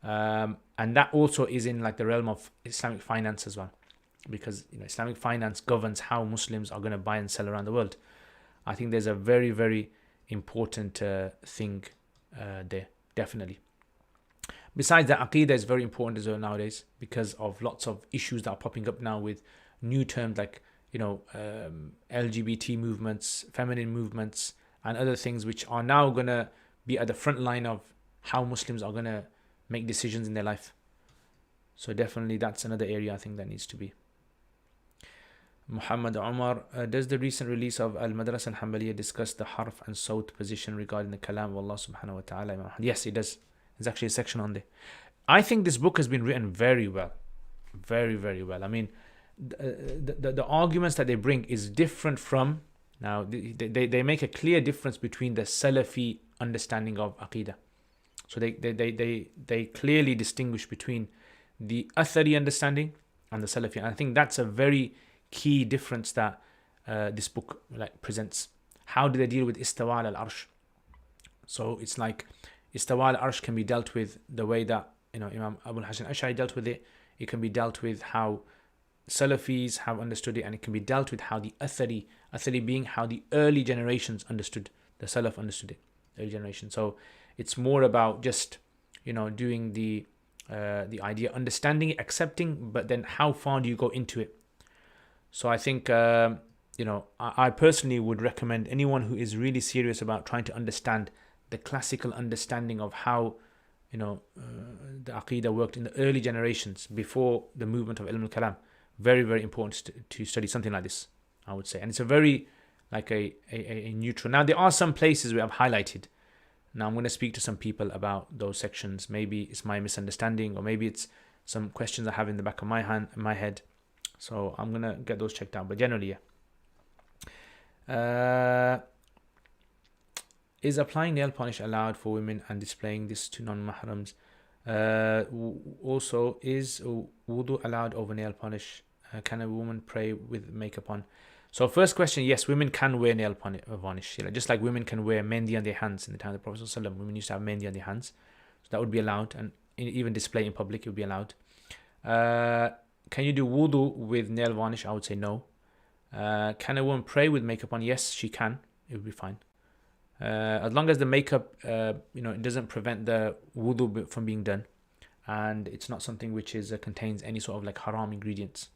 And that also is in like the realm of Islamic finance as well, because you know Islamic finance governs how Muslims are going to buy and sell around the world. I think there's a very, very important thing there, definitely. Besides that, Aqidah is very important as well nowadays because of lots of issues that are popping up now with new terms like, you know, LGBT movements, feminine movements, and other things which are now going to be at the front line of how Muslims are going to make decisions in their life. So definitely that's another area I think that needs to be. Muhammad Umar, does the recent release of Al-Madrasa Al-Hanbaliyya discuss the harf and sawt position regarding the kalam of Allah subhanahu wa ta'ala? Yes, it does. There's actually a section on there. I think this book has been written very well. Very, very well. I mean, the arguments that they bring is different from, now they make a clear difference between the Salafi understanding of Aqidah. So they clearly distinguish between the Athari understanding and the Salafi. And I think that's a very key difference that this book like presents. How do they deal with Istawa al-Arsh? So it's like Istawa al-Arsh can be dealt with the way that, you know, Imam Abu al-Hasan Ash'ari dealt with it. It can be dealt with how Salafis have understood it, and it can be dealt with how the Athari being how the early generations understood, the Salaf understood it, early generation. So it's more about just, you know, doing the idea, understanding it, accepting, but then how far do you go into it? So I think, you know, I personally would recommend anyone who is really serious about trying to understand the classical understanding of how, you know, the Aqidah worked in the early generations before the movement of Ilm al-Kalam. Very, very important to study something like this, I would say. And it's a very like a neutral. Now there are some places where I've highlighted. Now I'm going to speak to some people about those sections. Maybe it's my misunderstanding, or maybe it's some questions I have in the back of my head. So I'm going to get those checked out. But generally, yeah. Is applying nail polish allowed for women and displaying this to non-mahrams? Also, is wudu allowed over nail polish? Can a woman pray with makeup on? So first question, yes, women can wear nail varnish. Just like women can wear mehndi on their hands in the time of the Prophet ﷺ. Women used to have mehndi on their hands. So that would be allowed. And even display in public, it would be allowed. Can you do wudu with nail varnish? I would say no. Can a woman pray with makeup on? Yes, she can. It would be fine. As long as the makeup, it doesn't prevent the wudu from being done. And it's not something which contains any sort of like haram ingredients.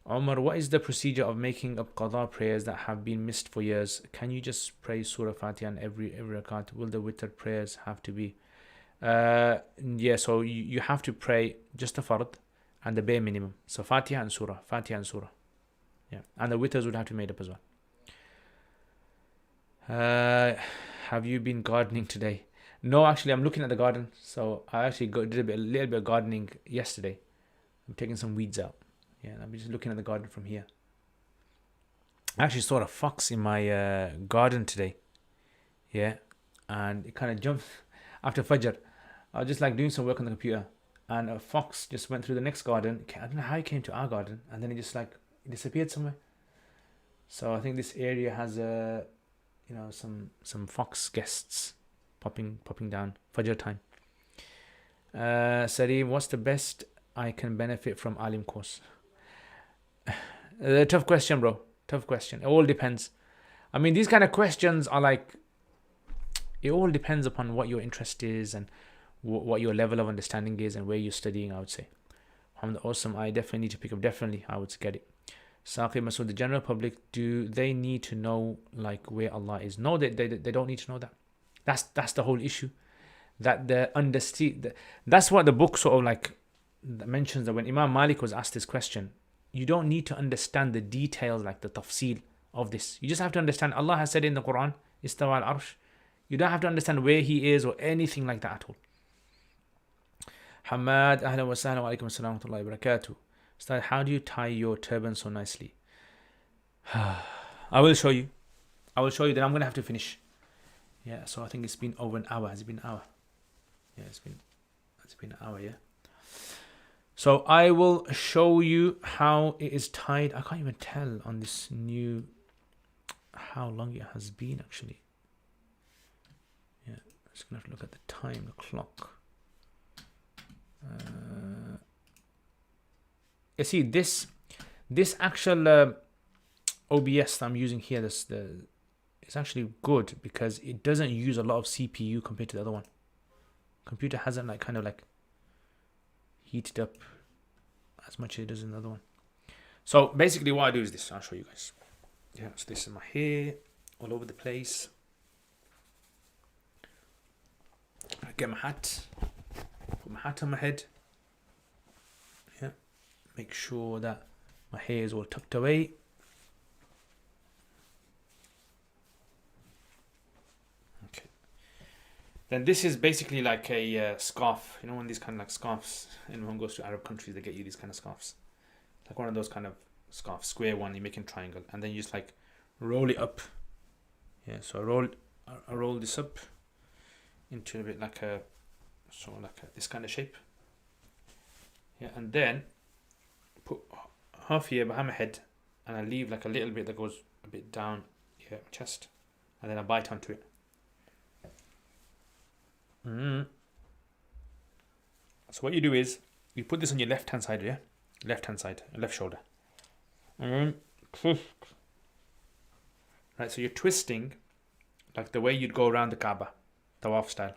Omar, what is the procedure of making up qada prayers that have been missed for years? Can you just pray Surah Fatiha in every rakat? Will the witr prayers have to be? Yeah, so you have to pray just the fard and the bare minimum. So Fatiha and Surah. Yeah, and the witrs would have to be made up as well. Have you been gardening today? No, actually, I'm looking at the garden. So I actually did a little bit of gardening yesterday. I'm taking some weeds out. Yeah, I'm just looking at the garden from here. I actually saw a fox in my garden today. Yeah, and it kind of jumped after Fajr. I was just like doing some work on the computer, and a fox just went through the next garden. I don't know how it came to our garden, and then it just like disappeared somewhere. So I think this area has some fox guests popping down Fajr time. Sareem, what's the best I can benefit from Alim course? Tough question, bro. Tough question. It all depends. I mean, these kind of questions are like, it all depends upon what your interest is and what your level of understanding is and where you're studying, I would say. Awesome. I definitely need to pick up. Definitely, I would get it. Saqi Masood, the general public, do they need to know like where Allah is? No, they don't need to know that. That's the whole issue. That that's what the book sort of like mentions, that when Imam Malik was asked this question, you don't need to understand the details like the tafsil of this. You just have to understand Allah has said in the Quran, Istawa al-Arsh. You don't have to understand where He is or anything like that at all. Hamad, ahlan wa sahlan wa alaikum assalam wa rahmatullahi wa barakatuh. Ustad, how do you tie your turban so nicely? I will show you. Then I'm going to have to finish. Yeah, so I think it's been over an hour. Has it been an hour? Yeah, it's been an hour, yeah. So I will show you how it is tied. I can't even tell on this new how long it has been actually. Yeah, I'm just going to have to look at the time, the clock. You see this actual OBS that I'm using here, it's actually good because it doesn't use a lot of CPU compared to the other one. Computer hasn't like kind of like heated up as much as it does in the other one. So basically what I do is this. I'll show you guys. Yeah, so this is my hair all over the place. I get my hat. Put my hat on my head. Yeah. Make sure that my hair is all tucked away. Okay. Then this is basically like a scarf. You know, when these kind of like scarves, and when goes to Arab countries, they get you these kind of scarves. Like one of those kind of scarves, square one, you make in triangle, and then you just like roll it up. Yeah, so I roll this up into a bit like this kind of shape. Yeah, and then put half here behind my head, and I leave like a little bit that goes a bit down here, chest, and then I bite onto it. So what you do is you put this on your left hand side, yeah, left shoulder. Right, so you're twisting like the way you'd go around the Kaaba, Tawaf style.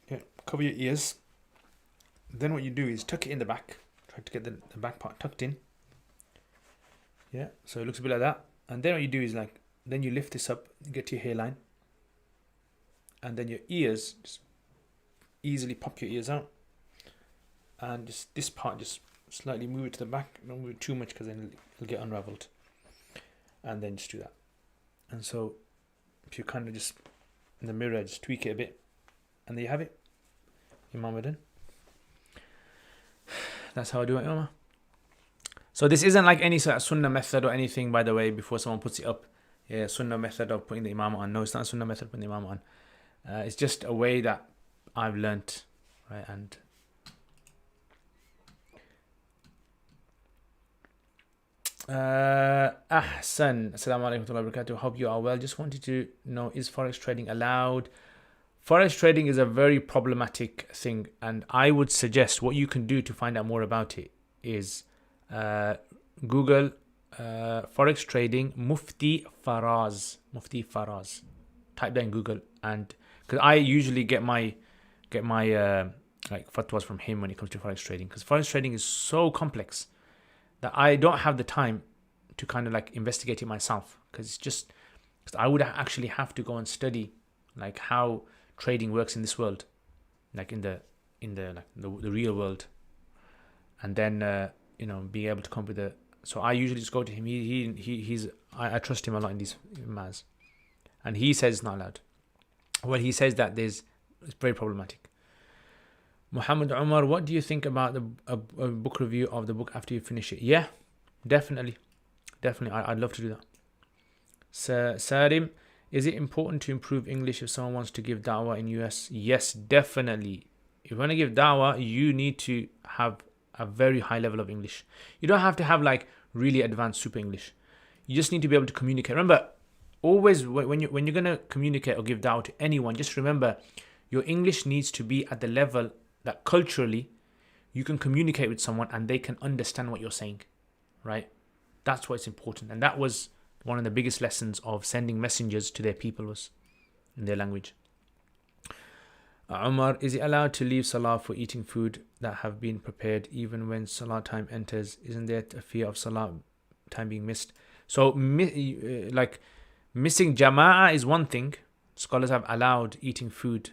Yeah, cover your ears. Then what you do is tuck it in the back. Try to get the back part tucked in. Yeah, so it looks a bit like that. And then what you do is like, then you lift this up, you get to your hairline, and then your ears, just easily pop your ears out, and just this part, just slightly move it to the back. Don't move it too much because then it'll get unraveled. And then just do that. And so if you kind of just in the mirror, just tweak it a bit, and there you have it. Imam Adin. That's how I do it, Imam. So this isn't like any sort of sunnah method or anything, by the way, before someone puts it up. Yeah, sunnah method of putting the imam on. No, it's not a sunnah method of putting the imam on. It's just a way that I've learnt, right? And Ahsan, assalamu alaikum wa barakatuh. Hope you are well. Just wanted to know, is forex trading allowed? Forex trading is a very problematic thing, and I would suggest what you can do to find out more about it is Google forex trading Mufti Faraz. Type that in Google, and because I usually get my like fatwas from him when it comes to forex trading, because forex trading is so complex that I don't have the time to kind of like investigate it myself, because it's just, because I would actually have to go and study like how trading works in this world, like in the real world, and then be able to come up with a. So I usually just go to him. I trust him a lot in these matters, and he says it's not allowed. Well, he says that it's very problematic. Muhammad Umar, what do you think about a book review of the book after you finish it? Yeah, definitely. I'd love to do that. Sarim, is it important to improve English if someone wants to give da'wah in US? Yes, definitely. If you want to give da'wah, you need to have a very high level of English. You don't have to have like really advanced super English. You just need to be able to communicate. Remember, always when you're going to communicate or give da'wah to anyone, just remember your English needs to be at the level that culturally you can communicate with someone and they can understand what you're saying, right? That's what's important. And that was one of the biggest lessons of sending messengers to their people, was in their language. Umar, is it allowed to leave salah for eating food that have been prepared even when salah time enters? Isn't there a fear of salah time being missed? So like missing jama'ah is one thing. Scholars have allowed eating food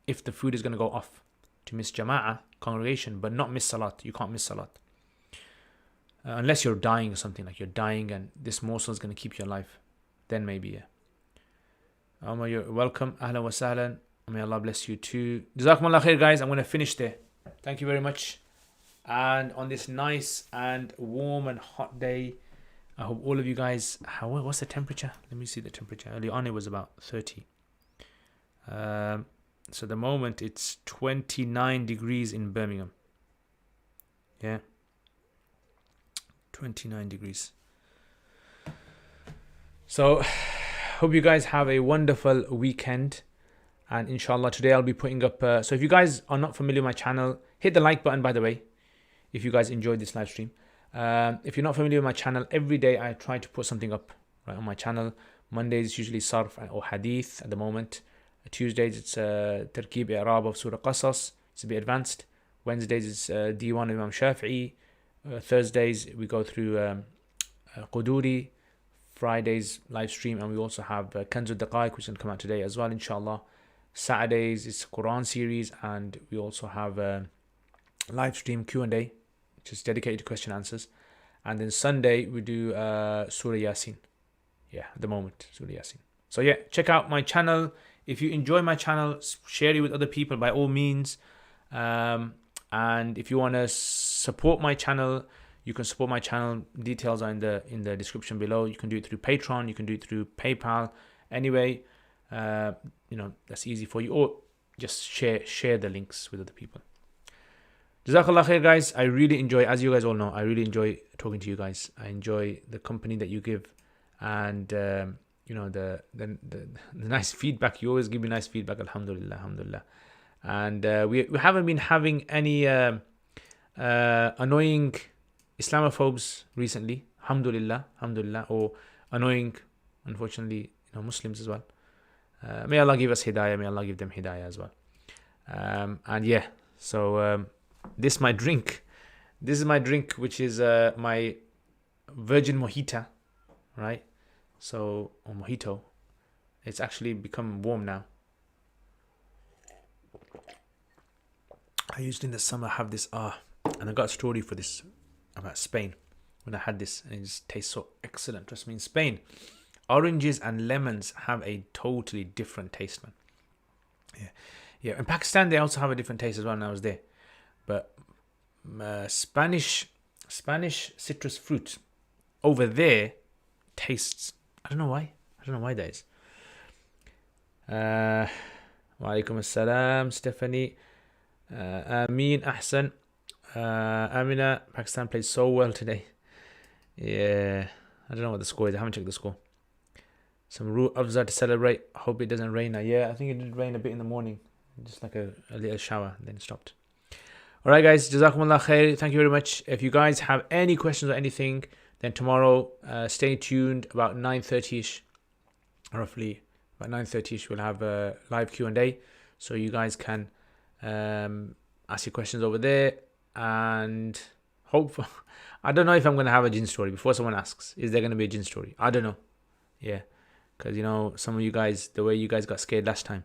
if the food is going to go off, to miss jama'ah, congregation, but not miss salat. You can't miss salat. Unless you're dying or something, like you're dying and this morsel is going to keep you alive. Then maybe, yeah. Umar, you're welcome. Ahlan wa sahlan. May Allah bless you too. Jazakumullah khair, guys. I'm going to finish there. Thank you very much. And on this nice and warm and hot day, I hope all of you guys, what's the temperature? Let me see the temperature. Early on it was about 30. So the moment it's 29 degrees in Birmingham. Yeah. 29 degrees. So hope you guys have a wonderful weekend. And inshallah today I'll be putting up, so if you guys are not familiar with my channel, hit the like button, by the way, if you guys enjoyed this live stream. If you're not familiar with my channel, every day I try to put something up right on my channel. Mondays it's usually sarf or hadith at the moment. Tuesdays it's tarkib i'rab of Surah Qasas. It's a bit advanced. Wednesdays it's Diwan Imam Shafi'i. Thursdays we go through Quduri. Fridays live stream, and we also have Kanzu Daqaiq, which is going to come out today as well, inshallah. Saturdays it's Quran series, and we also have live stream Q&A, which is dedicated to question answers. And then Sunday we do Surah Yasin. Yeah, at the moment, Surah Yasin. So yeah, check out my channel. If you enjoy my channel, share it with other people by all means. And if you want to support my channel, you can support my channel. Details are in the description below. You can do it through Patreon. You can do it through PayPal. Anyway, that's easy for you. Or just share the links with other people. Jazakallah khair, guys. I really enjoy, as you guys all know, I really enjoy talking to you guys. I enjoy the company that you give, and the nice feedback. You always give me nice feedback. Alhamdulillah. And we haven't been having any annoying Islamophobes recently. Alhamdulillah, or annoying, unfortunately, Muslims as well. May Allah give us hidayah. May Allah give them hidayah as well. And yeah, so this is my drink. This is my drink, which is my virgin mojito, right? So, or mojito. It's actually become warm now. I used in the summer have this, and I got a story for this about Spain when I had this, and it just tastes so excellent. Trust me, in Spain, oranges and lemons have a totally different taste, man. Yeah. In Pakistan, they also have a different taste as well when I was there. But Spanish citrus fruit over there tastes, I don't know why. I don't know why that is. Wa alaikum assalam, Stephanie. Amin Ahsan. Amina, Pakistan played so well today. Yeah, I don't know what the score is. I haven't checked the score. Some Ru Afza to celebrate. Hope it doesn't rain now. Yeah, I think it did rain a bit in the morning. Just like a little shower, then it stopped. Alright guys, Jazakumullah khair. Thank you very much. If you guys have any questions or anything, then tomorrow, stay tuned about 9:30ish, roughly about 9:30ish, we'll have a live Q&A. So you guys can ask your questions over there, and hope. I don't know if I'm going to have a jinn story. Before someone asks, is there going to be a jinn story? I don't know. Yeah, because you know, some of you guys, the way you guys got scared last time.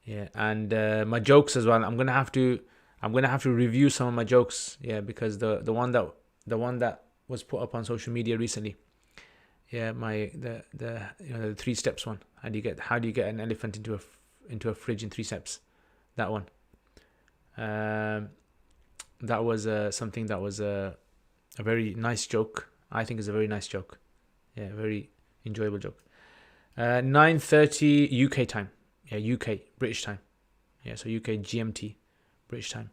Yeah, and my jokes as well. I'm gonna have to review some of my jokes. Yeah, because the one that was put up on social media recently. Yeah, the 3 steps one. How do you get an elephant into a fridge in 3 steps? That one. That was something that was a very nice joke. I think it's a very nice joke. Yeah, very enjoyable joke. 9:30 UK time. Yeah, UK British time. Yeah, so UK GMT British time.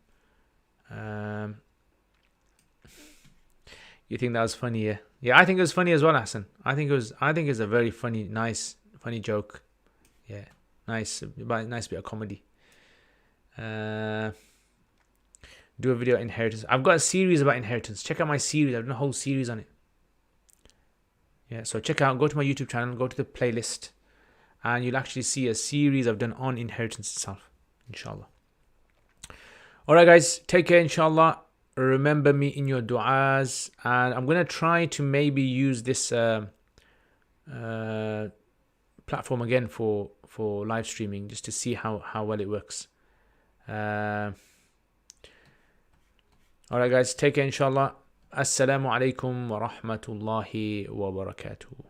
You think that was funny? Yeah. Yeah, I think it was funny as well, Hassan. I think it's a very funny, nice joke. Yeah, nice bit of comedy. Do a video on inheritance. I've got a series about inheritance. Check out my series. I've done a whole series on it. Yeah, so go to my YouTube channel, go to the playlist, and you'll actually see a series I've done on inheritance itself, inshallah. Alright guys, take care, inshallah. Remember me in your du'as, and I'm going to try to maybe use this platform again for live streaming, just to see how well it works. Alright guys, take care, inshallah. Assalamu alaikum wa rahmatullahi wa barakatuh.